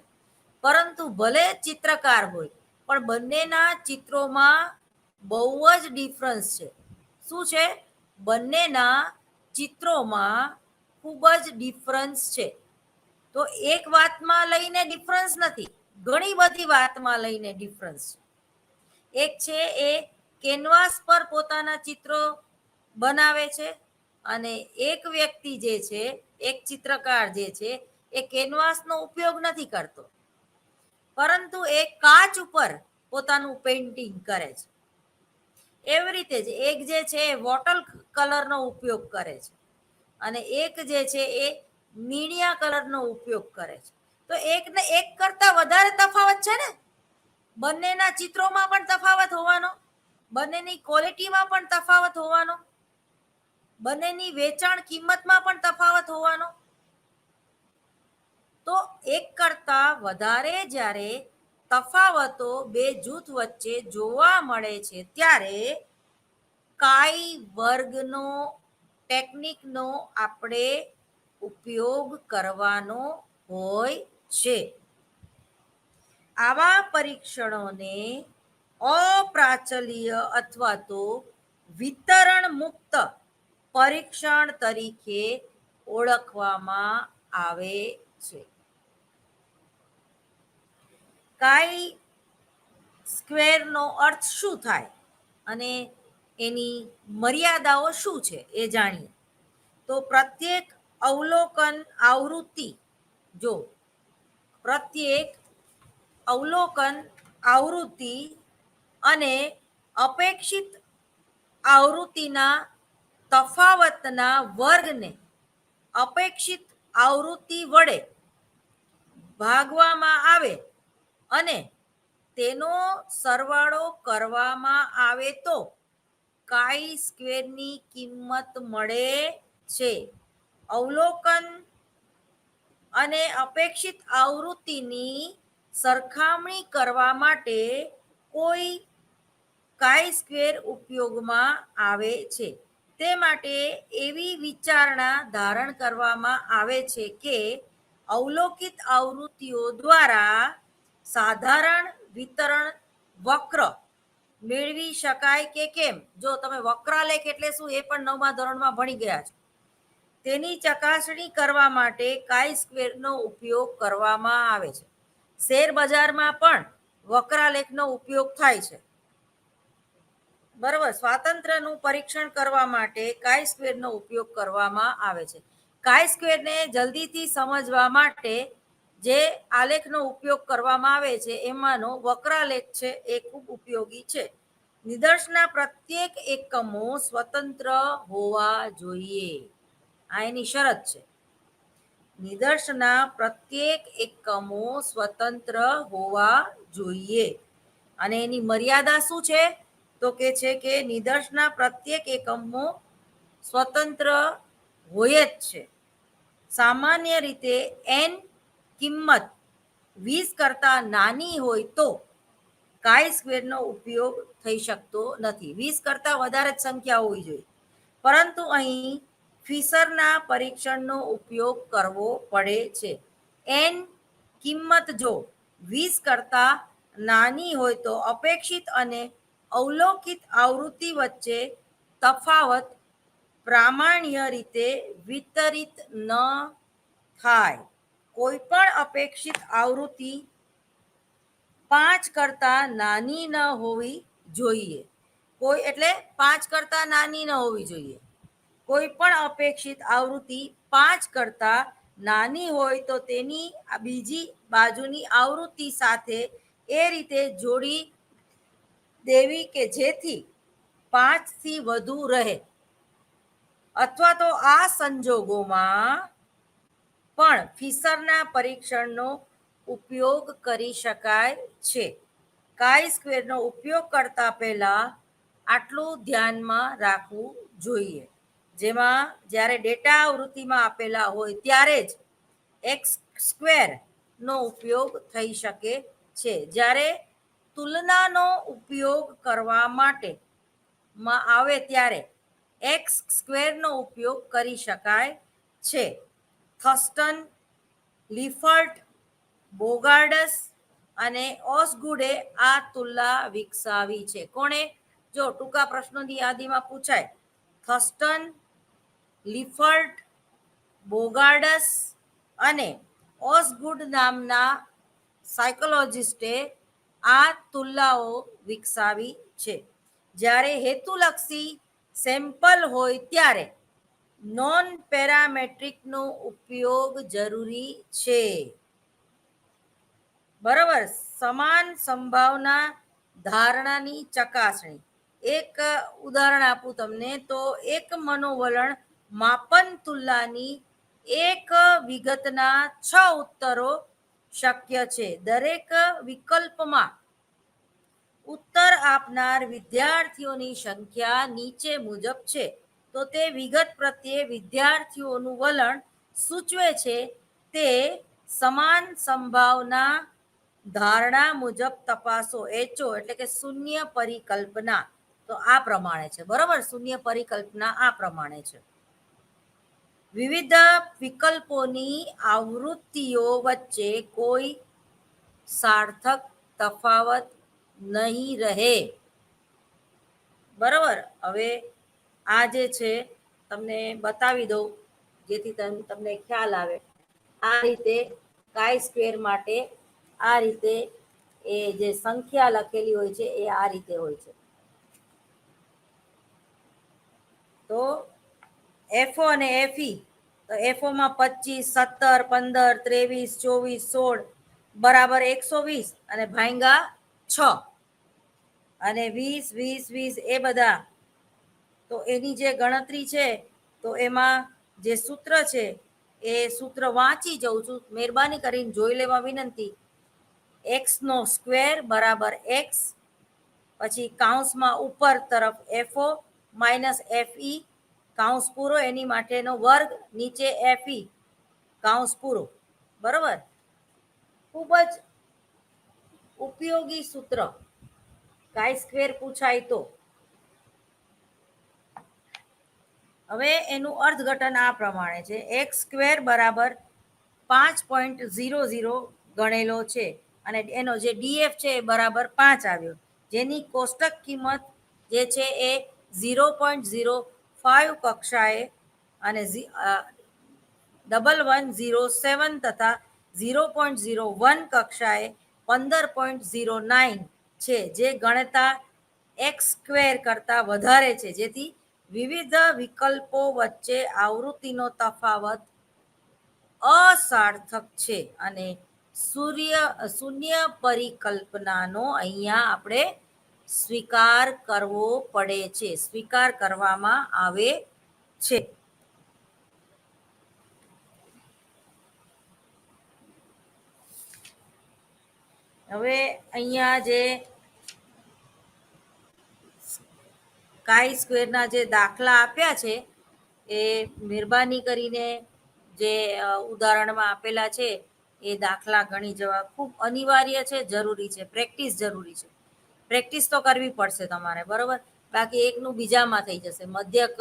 પરંતુ ભલે ચિત્રકાર હોય પણ બંનેના ચિત્રોમાં બહુ જ ડિફરન્સ છે. શું છે? બંનેના ચિત્રોમાં ખૂબ જ ડિફરન્સ છે. તો એક વાતમાં લઈને ડિફરન્સ નથી, ઘણી બધી વાતમાં લઈને ડિફરન્સ છે. એક છે એ કેનવાસ પર પોતાના ચિત્રો બનાવે છે અને એક વ્યક્તિ જે છે, એક ચિત્રકાર જે છે એ કેનવાસનો ઉપયોગ નથી કરતો, પરંતુ એ કાચ ઉપર પોતાનું પેઇન્ટિંગ કરે છે. એવી રીતે જ એક જે છે એ વોટર કલરનો ઉપયોગ કરે છે અને એક જે છે એ મીડિયા કલરનો ઉપયોગ કરે છે. તો એકને એક કરતા વધારે તફાવત છે ને. બંનેના ચિત્રોમાં પણ તફાવત હોવાનો, બંનેની ક્વોલિટીમાં પણ તફાવત હોવાનો, બંનેની વેચાણ કિંમતમાં પણ તફાવત હોવાનો. તો એક કરતા વધારે જ્યારે તફાવતો બે જૂથ વચ્ચે જોવા મળે છે ત્યારે કાઈ વર્ગનો ટેકનિકનો આપણે ઉપયોગ કરવાનો હોય છે. આવા પરીક્ષણોને અપ્રાચલીય અથવા તો વિતરણ મુક્ત પરીક્ષણ તરીકે ઓળખવામાં આવે છે. કાઈ સ્ક્વેરનો અર્થ શું થાય અને એની મર્યાદાઓ શું છે એ જાણીએ. તો પ્રત્યેક અવલોકન આવૃત્તિ, જો પ્રત્યેક અવલોકન આવૃત્તિ અને અપેક્ષિત આવૃત્તિના તફાવતના વર્ગને અપેક્ષિત આવૃત્તિ વડે ભાગવામાં આવે અને તેનો સરવાળો કરવામાં આવે તો કાઈ સ્ક્વેરની કિંમત મળે છે. અવલોકન અને અપેક્ષિત આવૃત્તિની સરખામણી કરવા માટે કોઈ કાઈ સ્ક્વેર ઉપયોગમાં આવે છે. તે માટે એવી વિચારણા ધારણ કરવામાં આવે છે કે અવલોકિત આવૃત્તિઓ દ્વારા સાધારણ વિતરણ વક્ર મેળવી શકાય કે કેમ? જો તમે વક્રાલેખ એટલે શું એ પણ 9મા ધોરણમાં ભણી ગયા છો. તેની ચકાસણી કરવા માટે કાઈ સ્ક્વેરનો ઉપયોગ કરવામાં આવે છે. શેર બજારમાં પણ વક્રાલેખનો ઉપયોગ થાય છે. બરાબર. સ્વાતંત્ર્યનું પરીક્ષણ કરવા માટે કાઈ સ્ક્વેરનો ઉપયોગ કરવામાં આવે છે. કાઈ સ્ક્વેરને જલ્દીથી સમજવા માટે જે આલેખનો ઉપયોગ કરવામાં આવે છે એમાંનો વક્રાલેખ છે એ ખૂબ ઉપયોગી છે. નિદર્શના પ્રત્યેક એકમો સ્વતંત્ર હોવા જોઈએ. આ એની શરત છે. નિદર્શના પ્રત્યેક એકમો સ્વતંત્ર હોવા જોઈએ. અને એની મર્યાદા શું છે? તો કે છે કે નિદર્શના પ્રત્યેક એકમો સ્વતંત્ર હોય જ છે. સામાન્ય રીતે એન કિંમત 20 કરતા નાની હોય તો કાઈ સ્ક્વેરનો ઉપયોગ થઈ શકતો નથી. 20 કરતા વધારે જ સંખ્યા હોવી જોઈએ. પરંતુ અહીં ફિશરના પરીક્ષણનો ઉપયોગ કરવો પડે છે. એન કિંમત જો 20 કરતા નાની હોય તો અપેક્ષિત અને અવલોકિત આવૃત્તિ વચ્ચે તફાવત પ્રામાણ્ય રીતે વિતરિત ન થાય. કોઈ પણ અપેક્ષિત આવૃત્તિ 5 કરતા નાની ન હોવી જોઈએ. એટલે 5 કરતા નાની ન હોવી જોઈએ. કોઈ પણ અપેક્ષિત આવૃત્તિ 5 કરતા નાની હોય તો તેની બીજી બાજુની આવૃત્તિ સાથે એ રીતે જોડી દેવી કે જેથી 5 થી વધુ રહે. અથવા તો આ સંજોગોમાં પણ ફિશરના પરીક્ષણનો ઉપયોગ કરી શકાય છે. કાઈ સ્ક્વેરનો ઉપયોગ કરતા પહેલા આટલું ધ્યાનમાં રાખવું જોઈએ. જેમાં જ્યારે ડેટા આવૃત્તિમાં આપેલા હોય ત્યારે જ એક્સ સ્ક્વેરનો ઉપયોગ થઈ શકે છે. જ્યારે તુલનાનો ઉપયોગ કરવા માટે આવે ત્યારે એક્સ સ્ક્વેરનો ઉપયોગ કરી શકાય છે. થર્સ્ટન, લિફર્ટ, બોગાર્ડસ અને ઓસગુડે આ તુલના વિકસાવી છે. કોણે? જો ટૂંકા પ્રશ્નોની યાદીમાં પૂછાય. થર્સ્ટન, લિફર્ટ, બોગાર્ડસ અને ઓસગુડ નામના સાયકોલોજિસ્ટે આ તુલનાઓ વિકસાવી છે. જ્યારે હેતુલક્ષી સેમ્પલ હોય ત્યારે નોન પેરામેટ્રિકનો ઉપયોગ જરૂરી છે. બરાબર. સમાન સંભાવના ધારણાની ચકાસણી. એક ઉદાહરણ આપું તમને તો એક મનોવલણ માપન તુલનાની એક વિગતના 6 ઉત્તરો શક્ય છે. દરેક વિકલ્પમાં ઉત્તર આપનાર વિદ્યાર્થીઓની સંખ્યા નીચે મુજબ છે. તો તે વિગત પ્રત્યે વિદ્યાર્થીઓનું વલણ સૂચવે છે. તે સમાન સંભાવના ધારણા મુજબ તપાસો. એચઓ એટલે કે શૂન્ય પરિકલ્પના તો આ પ્રમાણે છે. બરાબર. શૂન્ય પરિકલ્પના આ પ્રમાણે છે. વિવિધ વિકલ્પોની આવૃત્તિઓ વચ્ચે કોઈ સાર્થક તફાવત નહીં રહે. બરાબર. હવે આ જે છે તમને બતાવી દઉં જેથી તમને ખ્યાલ આવે. આ રીતે કાઈ સ્ક્વેર માટે આ રીતે એ જે સંખ્યા લખેલી હોય છે એ આ રીતે હોય છે. તો એફઓ અને એફઈ તો એફઓમાં 25, 17, 15, 23, 24, 16 બરાબર 120 અને ભાંગા 6 અને 20, 20, 20 એ બધા. તો એની જે ગણતરી છે તો એમાં જે સૂત્ર છે એ સૂત્ર વાંચી જઉં છું. મહેરબાની કરીને જોઈ લેવા વિનંતી. એક્સનો સ્ક્વેર બરાબર એક્સ, પછી કાઉન્સમાં ઉપર તરફ એફઓ માઇનસ એફઈ કાઉન્સ પૂરો એની માટેનો વર્ગ, નીચે એફઈ કાઉન્સ પૂરો. બરાબર. ખૂબ જ ઉપયોગી સૂત્ર કાઈ સ્ક્વેર પૂછાય તો. હવે એનું અર્થઘટન આ પ્રમાણે છે. એક્સ સ્ક્વેર બરાબર 5.00 ગણેલો છે અને એનો જે ડીએફ છે એ બરાબર 5 આવ્યો, જેની કોષ્ટક કિંમત જે છે એ 0.05 કક્ષાએ અને 1107 તથા 0.01 કક્ષાએ 15.09 છે, જે ગણતા એક્સ સ્ક્વેર કરતા વધારે છે, જેથી વિવિધ વિકલ્પો વચ્ચે આવૃત્તિનો તફાવત અસાર્થક છે અને શૂન્ય પરિકલ્પનાનો અહીંયા આપણે સ્વીકાર કરવો પડે છે, સ્વીકાર કરવામાં આવે છે. હવે અહીંયા જે કાઈ સ્ક્વેરના જે દાખલા આપ્યા છે એ મહેરબાની કરીને જે ઉદાહરણમાં આપેલા છે એ દાખલા ગણી જવા ખૂબ અનિવાર્ય છે, જરૂરી છે, પ્રેક્ટિસ જરૂરી છે. પ્રેક્ટિસ તો કરવી પડશે તમારે, બરોબર? બાકી એકનું બીજામાં થઈ જશે. મધ્યક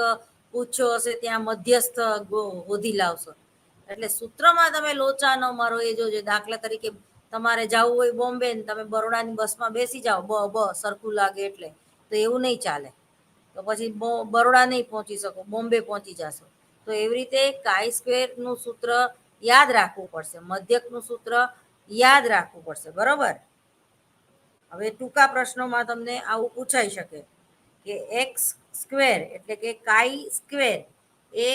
પૂછ્યો હશે ત્યાં મધ્યસ્થ શોધી લાવશો. એટલે સૂત્રમાં તમે લોચા ન મારો એ જોજો. દાખલા તરીકે તમારે જવું હોય બોમ્બે ને તમે બરોડાની બસમાં બેસી જાઓ, બ સરખું લાગે એટલે, તો એવું નહીં ચાલે. તો પછી બરોડા નહીં પહોંચી શકો, બોમ્બે પહોંચી જશો. તો એવી રીતે કાઈ સ્ક્વેરનું સૂત્ર યાદ રાખવું પડશે, મધ્યકનું સૂત્ર યાદ રાખવું પડશે, બરોબર? હવે ટૂંકા પ્રશ્નોમાં તમને આવું પૂછાઈ શકે કે એક્સ સ્ક્વેર એટલે કે કાઈ સ્ક્વેર એ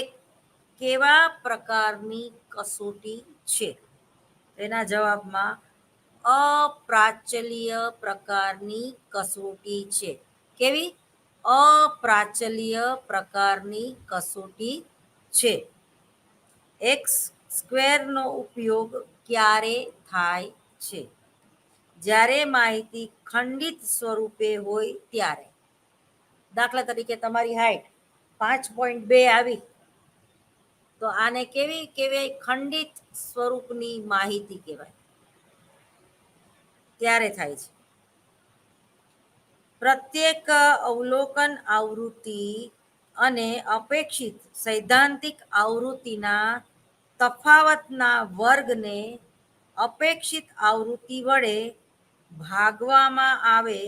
કેવા પ્રકારની કસોટી છે? તેના જવાબમાં અપ્રાચલ્ય પ્રકારની કસોટી છે. કેવી? અપ્રાચલ્ય પ્રકારની કસોટી છે. એક્સ સ્ક્વેરનો ઉપયોગ ક્યારે થાય છે? જ્યારે માહિતી ખંડિત સ્વરૂપે હોય ત્યારે. દાખલા તરીકે તમારી હાઈટ 5.2 આવી, તો આને કેવી કહેવાય? ખંડિત સ્વરૂપની માહિતી કહેવાય, ત્યારે થાય છે. પ્રત્યેક અવલોકન આવૃત્તિ અને અપેક્ષિત સૈદ્ધાંતિક આવૃત્તિના તફાવતના વર્ગને અપેક્ષિત આવૃત્તિ વડે ભાગવામાં આવે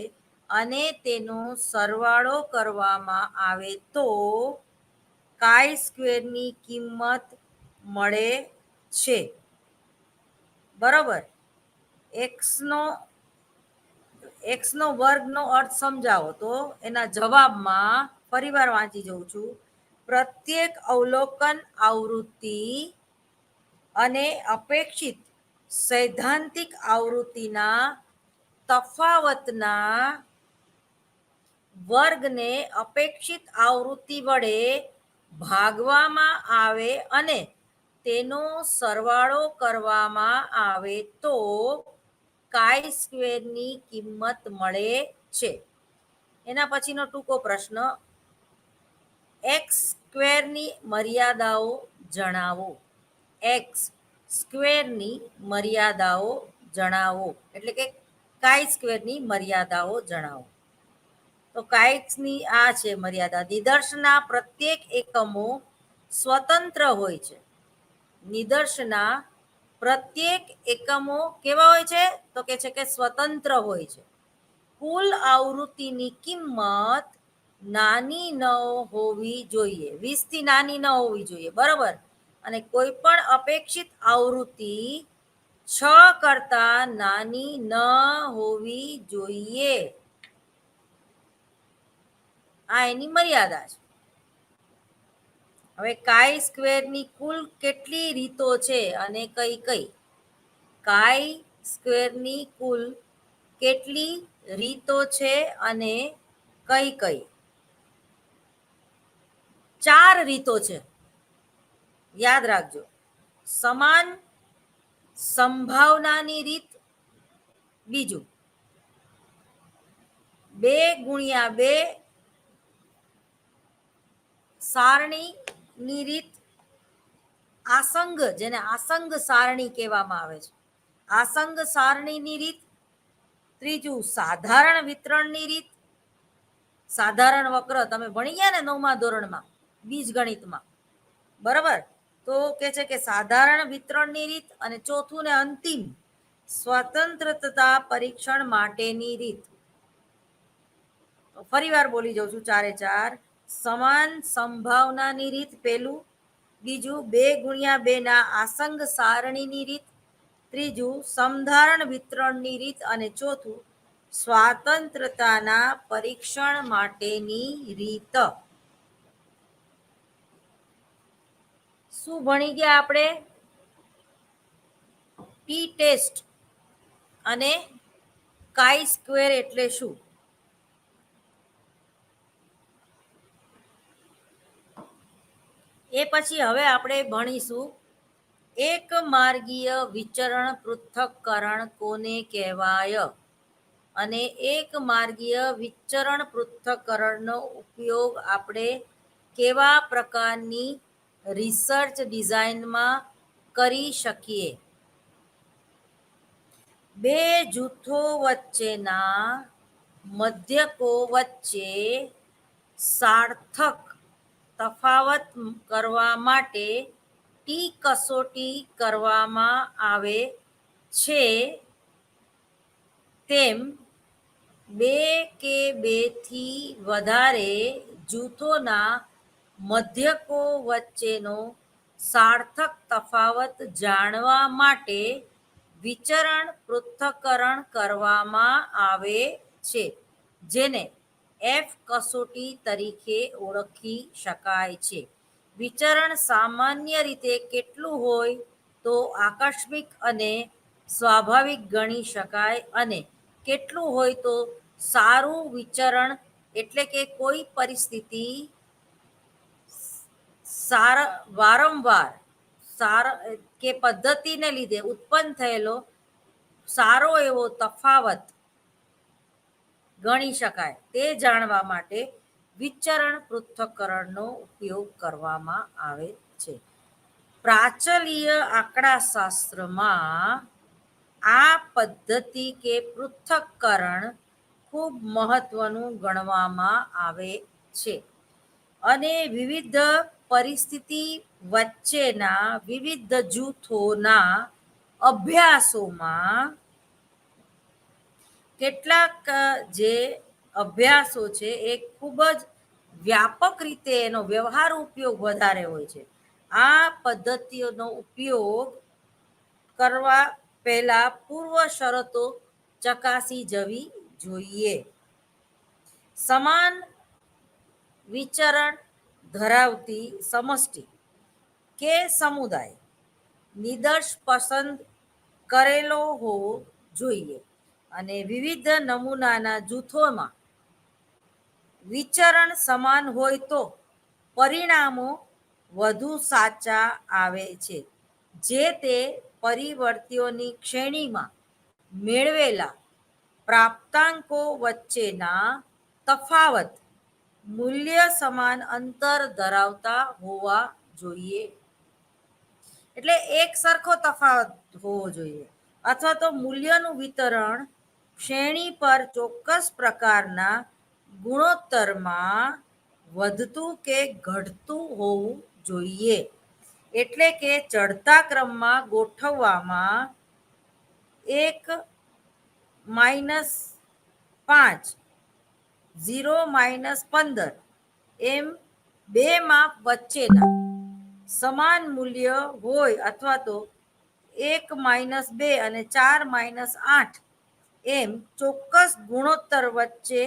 અને તેનો સરવાળો કરવામાં આવે તો કાઈ સ્ક્વેરની કિંમત મળે છે, બરોબર? એક્સનો વર્ગનો અર્થ સમજાવો તો એના જવાબમાં ફરીવાર વાંચી જઉં છું. પ્રત્યેક અવલોકન આવૃત્તિ અને અપેક્ષિત સૈદ્ધાંતિક આવૃત્તિના તફાવતના વર્ગને અપેક્ષિત આવૃત્તિ વડે ભાગવામાં આવે અને તેનો સરવાળો કરવામાં આવે તો કાઈ સ્ક્વેરની કિંમત મળે છે. એના પછીનો ટૂંકો પ્રશ્ન, એક્સ સ્ક્વેરની મર્યાદાઓ જણાવો. એક્સ સ્ક્વેરની મર્યાદાઓ જણાવો એટલે કે કાઈ સ્ક્વેરની મર્યાદાઓ જણાવો. તો કાઈની આ છે મર્યાદા. નિદર્શના પ્રત્યેક એકમો સ્વતંત્ર હોય છે. નિદર્શના પ્રત્યેક એકમો કેવા હોય છે? તો કે છે કે સ્વતંત્ર હોય છે. કુલ આવૃત્તિની કિંમત નાની ન હોવી જોઈએ, 20 થી નાની ન હોવી જોઈએ, બરોબર? અને કોઈ પણ અપેક્ષિત આવૃત્તિ 6 કરતા નાની ન હોવી જોઈએ. આ એની મર્યાદા છે. હવે કાઈ સ્ક્વેરની કુલ કેટલી રીતો છે અને કઈ કઈ? કાઈ સ્ક્વેરની કુલ કેટલી રીતો છે અને કઈ કઈ? 4 રીતો છે, યાદ રાખજો. સમાન સંભાવનાની રીત, બીજું 2x2 સારણીની રીત, આસંગ, જેને આસંગ સારણી કહેવામાં આવે છે, આસંગ સારણીની રીત, ત્રીજું સાધારણ વિતરણની રીત. સાધારણ વક્ર તમે ભણી ગયા ને 9મા ધોરણમાં બીજગણિતમાં, બરાબર? તો કે છે કે સાધારણ વિતરણની રીત, અને ચોથું ને અંતિમ સ્વતંત્રતા પરીક્ષણ માટેની રીત. ફરી વાર બોલી જાઉં છું, ચારે ચાર. સમાન સંભાવનાની રીત પહેલું, બીજું 2x2 ના આસંગ સારણીની રીત, ત્રીજું સમધારણ વિતરણની રીત, અને ચોથું સ્વાતંત્રતાના પરીક્ષણ માટેની રીત. શું ભણી ગયા આપણે? ટી ટેસ્ટ અને કાઈ સ્ક્વેર એટલે શું? એ પછી હવે આપણે ભણીશું એક માર્ગીય વિચરણ પૃથ્થકરણ કોને કહેવાય, અને એક માર્ગીય વિચરણ પૃથ્થકરણનો ઉપયોગ આપણે કેવા પ્રકારની રિસર્ચ ડિઝાઇનમાં કરી શકીએ. બે જૂથો વચ્ચેના મધ્યકો વચ્ચે સાર્થક તફાવત કરવા માટે ટી કસોટી કરવામાં આવે છે. તેમ બે કે બેથી વધારે જૂથોના મધ્યકો વચ્ચેનો સાર્થક તફાવત જાણવા માટે વિચરણ પૃથ્થકરણ કરવામાં આવે છે, જેને એફ કસોટી તરીકે ઓળખી શકાય છે. વિચરણ સામાન્ય રીતે કેટલું હોય તો આકસ્મિક અને સ્વાભાવિક ગણી શકાય, અને કેટલું હોય તો સારું વિચરણ એટલે કે કોઈ પરિસ્થિતિ વારંવાર કે પદ્ધતિને લીધે ઉત્પન્ન થયેલો સારો એવો તફાવત ગણી શકાય, તે જાણવા માટે વિચરણ પૃથ્થકરણનો ઉપયોગ કરવામાં આવે છે. પ્રાચલીય આંકડાશાસ્ત્રમાં આ પદ્ધતિ કે પૃથ્થકરણ ખૂબ મહત્વનું ગણવામાં આવે છે, અને વિવિધ પરિસ્થિતિ વચ્ચેના વિવિધ જૂથોના અભ્યાસોમાં કેટલાક જે અભ્યાસો છે એ ખૂબ જ વ્યાપક રીતે એનો વ્યવહારુ ઉપયોગ વધારે હોય છે. આ પદ્ધતિઓનો ઉપયોગ કરવા પહેલા પૂર્વ શરતો ચકાસી જવી જોઈએ. સમાન વિચરણ ધરાવતી સમષ્ટિ કે સમુદાય નિદર્શ પસંદ કરેલો હોવો જોઈએ, અને વિવિધ નમૂનાના જૂથોમાં વિચરણ સમાન હોય તો પરિણામો વધુ સાચા આવે છે. જે તે પરિવર્તીઓની શ્રેણીમાં મેળવેલા પ્રાપ્તાંકો વચ્ચેના તફાવત મૂલ્ય સમાન અંતર ધરાવતા હોવા જોઈએ. એટલે એક સરખો તફાવત હોવો જોઈએ, અથવા તો મૂલ્યનું વિતરણ શ્રેણી પર ચોક્કસ પ્રકારના ગુણોત્તરમાં વધતું કે ઘટતું હોવું જોઈએ. એટલે કે ચડતા ક્રમમાં ગોઠવવામાં 1 - 5, 0 - 15 એમ બે માપ વચ્ચેના સમાન મૂલ્ય હોય, અથવા તો 1 - 2 અને 4 - 8 એમ ચોક્કસ ગુણોત્તર વચ્ચે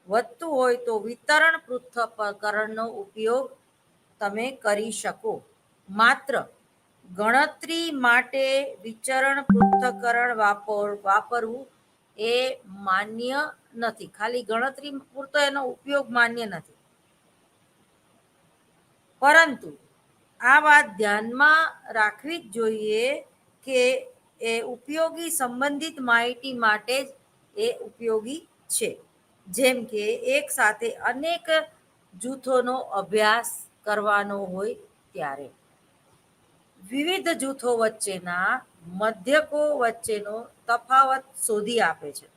વધતું હોય તો વિતરણ પૃથ્થકરણનો ઉપયોગ તમે કરી શકો. માત્ર ગણતરી માટે વિચરણ પૃથ્થકરણ વાપરવું એ માન્ય નથી. ખાલી ગણતરી પૂરતો એનો ઉપયોગ માન્ય નથી, પરંતુ આ વાત ધ્યાનમાં રાખવી જ જોઈએ કે એ ઉપયોગી સંબંધિત માહિતી માટે જ એ ઉપયોગી છે. જેમ કે એક સાથે અનેક જૂથોનો અભ્યાસ કરવાનો હોય ત્યારે વિવિધ જૂથો વચ્ચેના મધ્યકો વચ્ચેનો તફાવત શોધી આપે છે.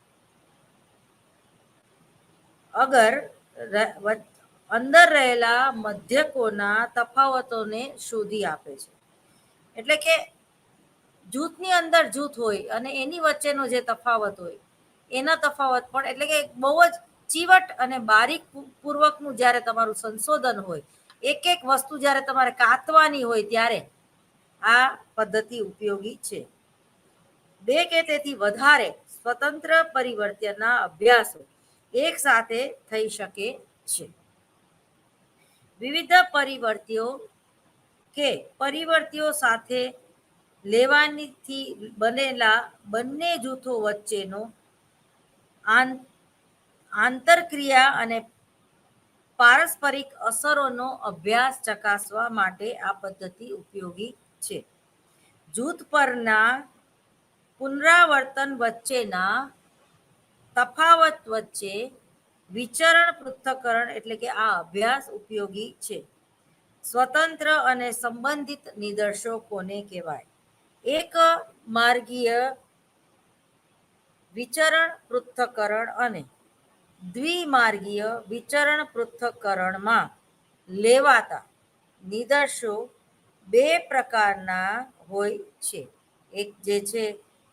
અગર અંદર રહેલા મધ્યકોના તફાવતોને શોધી આપે છે. એટલે કે જૂથની અંદર જૂથ હોય અને એની વચ્ચેનો જે તફાવત હોય એના તફાવત પણ, એટલે કે બહુ જ ચીવટ અને બારીક પૂર્વકનું જ્યારે તમારું સંશોધન હોય, એક એક વસ્તુ જ્યારે તમારે કાતવાની હોય ત્યારે આ પદ્ધતિ ઉપયોગી છે. 2 કે તેથી વધારે સ્વતંત્ર પરિવર્તનના અભ્યાસો એક સાથે થઈ શકે છે. વિવિધ પરિવર્તિઓ કે પરિવર્તિઓ સાથે લેવાનીથી બનેલા બંને જૂથો વચ્ચેનો આંતરક્રિયા અને પારસ્પરિક અસરોનો અભ્યાસ ચકાસવા માટે આ પદ્ધતિ ઉપયોગી છે. જૂથ પરના પુનરાવર્તન વચ્ચેના તફાવત વચ્ચે વિચરણ પૃથ્થકરણ એટલે કે આ અભ્યાસ ઉપયોગી છે. સ્વતંત્ર અને સંબંધિત નિદર્શો કોને કહેવાય? એક માર્ગીય વિચરણ પૃથ્થકરણ અને દ્વિમાર્ગીય વિચરણ પૃથ્થકરણમાં લેવાતા નિદર્શો 2 પ્રકારના હોય છે. એક જે છે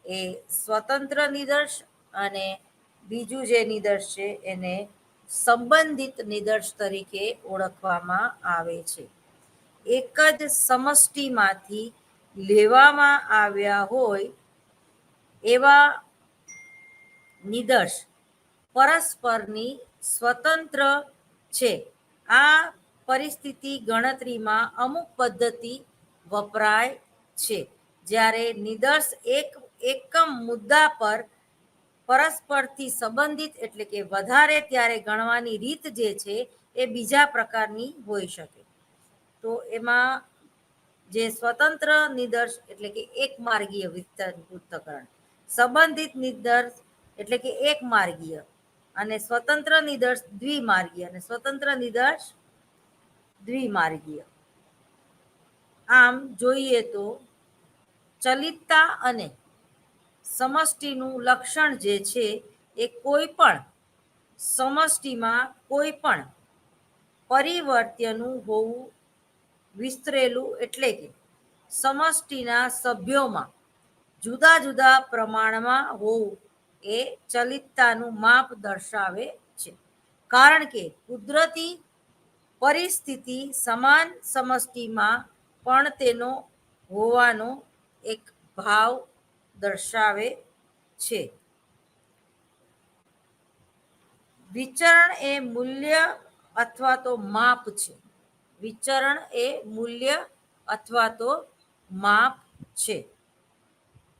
એ સ્વતંત્ર નિદર્શ અને બીજું જે નિદર્શ છે એને સંબંધિત નિદર્શ તરીકે ઓળખવામાં આવે છે. એક જ સમષ્ટિમાંથી લેવામાં આવ્યા હોય એવા નિદર્શ પરસ્પરની સ્વતંત્ર છે. આ પરિસ્થિતિ ગણતરીમાં અમુક પદ્ધતિ વપરાય છે. જ્યારે નિદર્શ એકમ મુદ્દા પર પરસ્પરથી સંબંધિત એટલે કે વધારે, ત્યારે ગણવાની રીત જે છે એ બીજા પ્રકારની હોઈ શકે. તો એમાં જે સ્વતંત્ર નિદર્શ એટલે કે એક માર્ગીય વિચરણ પૃથ્થકરણ, સંબંધિત નિદર્શ એટલે કે એક માર્ગીય, અને સ્વતંત્ર નિદર્શ દ્વિમાર્ગીય અને સ્વતંત્ર નિદર્શ દ્વિમાર્ગીય. આમ જોઈએ તો ચલિતતા અને સમષ્ટિનું લક્ષણ જે છે એ કોઈ પણ સમષ્ટિમાં કોઈ પણ પરિવર્ત્યનું હોવું વિસ્તરેલું, એટલે કે સમષ્ટિના સભ્યોમાં જુદા જુદા પ્રમાણમાં હોવું એ ચલિતતાનું માપ દર્શાવે છે. કારણ કે કુદરતી પરિસ્થિતિ સમાન સમષ્ટિમાં પણ તેનો હોવાનો એક ભાવ દર્શાવે છે. વિચરણ એ મૂલ્ય અથવા તો માપ છે. વિચરણ એ મૂલ્ય અથવા તો માપ છે.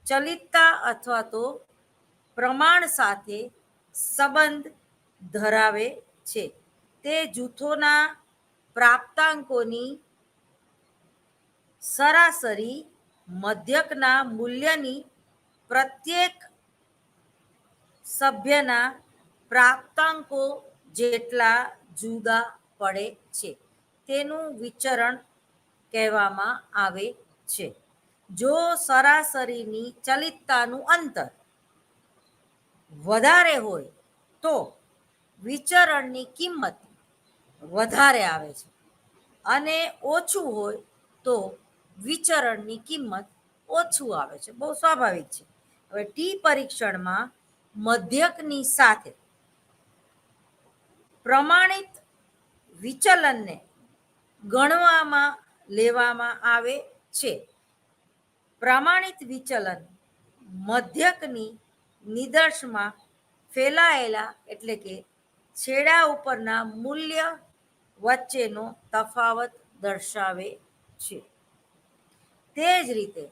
ચલિતતા અથવા તો પ્રમાણ સાથે સંબંધ ધરાવે છે. તે જૂથોના પ્રાપ્તાંકોની સરાસરી મધ્યકના મૂલ્યની પ્રત્યેક સભ્યના પ્રાપ્તાંકો જેટલા જુદા પડે છે તેનું વિચરણ કહેવામાં આવે છે. જો સરાસરીની ચલિતતાનું અંતર વધારે હોય તો વિચરણની કિંમત વધારે આવે છે, અને ઓછું હોય તો વિચરણની કિંમત ઓછું આવે છે. બહુ સ્વાભાવિક છે. હવે ટી પરીક્ષણમાં મધ્યકની સાથે પ્રમાણિત વિચલનને ગણવામાં લેવામાં આવે છે. પ્રમાણિત વિચલન મધ્યકની નિદર્શમાં ફેલાયેલા એટલે કે છેડા ઉપરના મૂલ્ય વચ્ચેનો તફાવત દર્શાવે છે. તે જ રીતે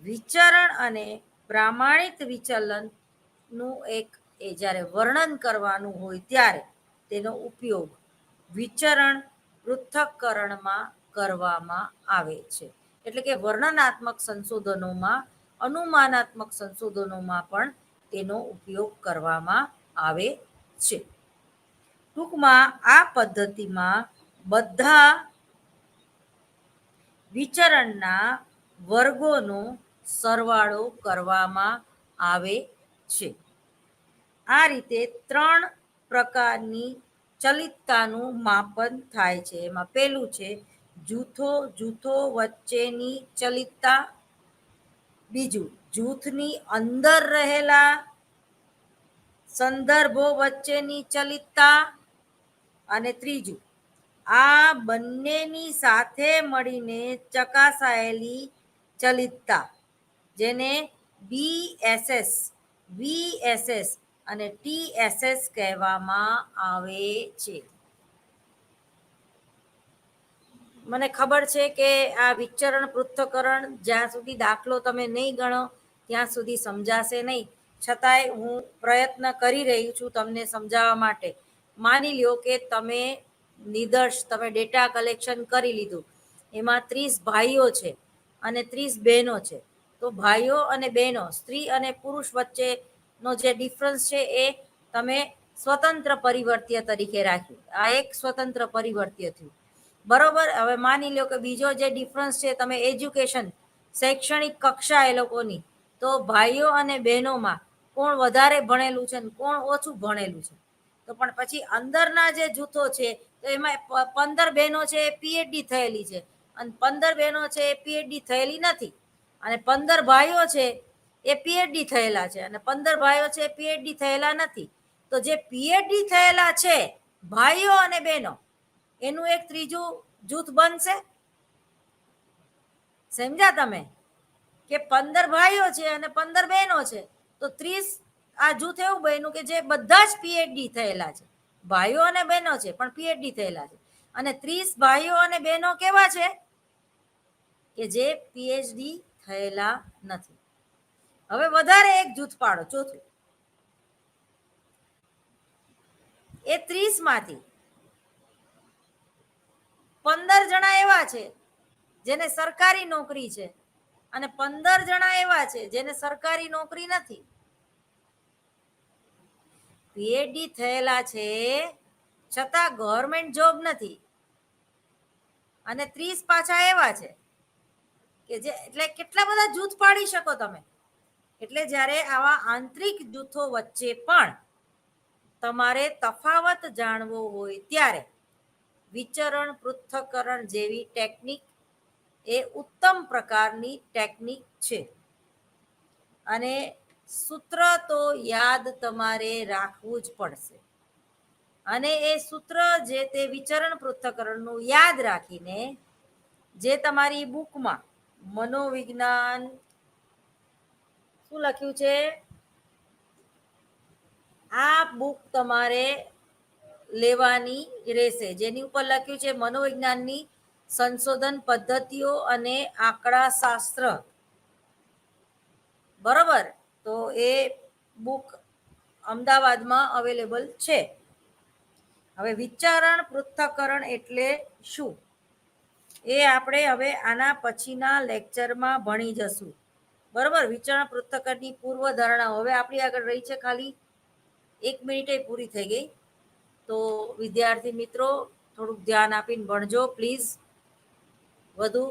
વિચરણ અને પ્રમાણિત વિચલનનું જ્યારે વર્ણન કરવાનું હોય ત્યારે તેનો ઉપયોગ વિચરણ પૃથ્થકરણમાં કરવામાં આવે છે. એટલે કે વર્ણનાત્મક સંશોધનોમાં, અનુમાનાત્મક સંશોધનોમાં પણ તેનો ઉપયોગ કરવામાં આવે છે. ટૂંકમાં આ પદ્ધતિમાં બધા વિચરણના વર્ગોનો સરવાળો કરવામાં આવે છે. આ રીતે 3 પ્રકારની ચલિતતાનું માપન થાય છે. એમાં પહેલું છે જૂથો વચ્ચેની ચલિતતા, બીજું જૂથની અંદર રહેલા સંદર્ભો વચ્ચેની ચલિતતા, અને ત્રીજું આ બંનેની સાથે મળીને ચકાસાયેલી ચલિતતા, જેને વીએસએસ અને ટીએસએસ કહેવામાં આવે છે. મને ખબર છે કે આ વિચરણ પૃથ્થકરણ જ્યાં સુધી દાખલો તમે નહીં ગણો ત્યાં સુધી સમજાશે નહીં, છતાંય હું પ્રયત્ન કરી રહી છું તમને સમજાવવા માટે. માની લ્યો કે તમે તમે ડેટા કલેક્શન કરી લીધું, એમાં 30 ભાઈઓ છે અને 30 બહેનો છે. તો ભાઈઓ અને બહેનો, સ્ત્રી અને પુરુષ વચ્ચેનો જે ડિફરન્સ છે એ તમે સ્વતંત્ર પરિવર્ત્ય તરીકે રાખ્યું. આ એક સ્વતંત્ર પરિવર્ત્ય થયું, બરોબર. હવે માની લો કે બીજો જે ડિફરન્સ છે, તમે એજ્યુકેશન, શૈક્ષણિક કક્ષા એ લોકોની, તો ભાઈઓ અને બહેનોમાં કોણ વધારે ભણેલું છે ને કોણ ઓછું ભણેલું છે. તો પણ પછી અંદરના જે જૂથો છે તો એમાં 15 બહેનો છે એ પીએચડી થયેલી છે અને 15 બહેનો છે એ પીએચડી થયેલી નથી, અને 15 ભાઈઓ છે એ પીએચડી થયેલા છે અને 15 ભાઈઓ છે એ પીએચડી થયેલા નથી. તો જે પીએચડી થયેલા છે ભાઈઓ અને બહેનો, એનું એક ત્રીજું જૂથ બનશે. સમજ્યા તમે? કે 15 ભાઈઓ છે અને 15 બહેનો છે, તો 30 આ જૂથ એવું બન્યું કે જે બધા જ પીએચડી થયેલા છે. ભાઈઓ અને બહેનો છે પણ પીએચડી થયેલા છે, અને 30 ભાઈઓ અને બહેનો કેવા છે કે જે પીએચડી થયેલા નથી. હવે વધારે એક જૂથ પાડો, ચોથું. એ 30 માંથી 15 જણા એવા છે જેને સરકારી નોકરી છે અને 15 જણા એવા છે જેને સરકારી નોકરી નથી. પીએચડી થયેલા છે છતાં ગવર્મેન્ટ જોબ નથી, અને 30 પાછા એવા છે કે જે, એટલે કેટલા બધા જૂથ પાડી શકો તમે. એટલે જ્યારે આવા આંતરિક જૂથો વચ્ચે પણ તમારે તફાવત જાણવો હોય ત્યારે વિચરણ પૃથ્થકરણ જેવી ટેકનિક એ ઉત્તમ પ્રકારની ટેકનિક છે. અને સૂત્ર તો યાદ તમારે રાખવું જ પડશે, અને એ સૂત્ર જે તે વિચરણ પૃથ્થકરણનું યાદ રાખીને જે તમારી બુકમાં મનોવિજ્ઞાન શું લખ્યું છે, આ બુક તમારે લેવાની રહેશે, જેની ઉપર લખ્યું છે મનોવિજ્ઞાનની સંશોધન પદ્ધતિઓ અને આંકડાશાસ્ત્ર. બરોબર. તો એ બુક અમદાવાદમાં અવેલેબલ છે. હવે વિચરણ પૃથ્થકરણ એટલે શું એ આપણે હવે આના પછીના લેક્ચરમાં ભણી જશું. બરોબર. વિચરણ પૃથ્થકરણની પૂર્વ ધારણાઓ હવે આપણી આગળ રહી છે ખાલી 1 મિનિટે પૂરી થઈ ગઈ. તો વિદ્યાર્થી મિત્રો થોડુંક ધ્યાન આપીને ભણજો પ્લીઝ. વધુ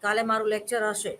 કાલે મારું લેક્ચર હશે.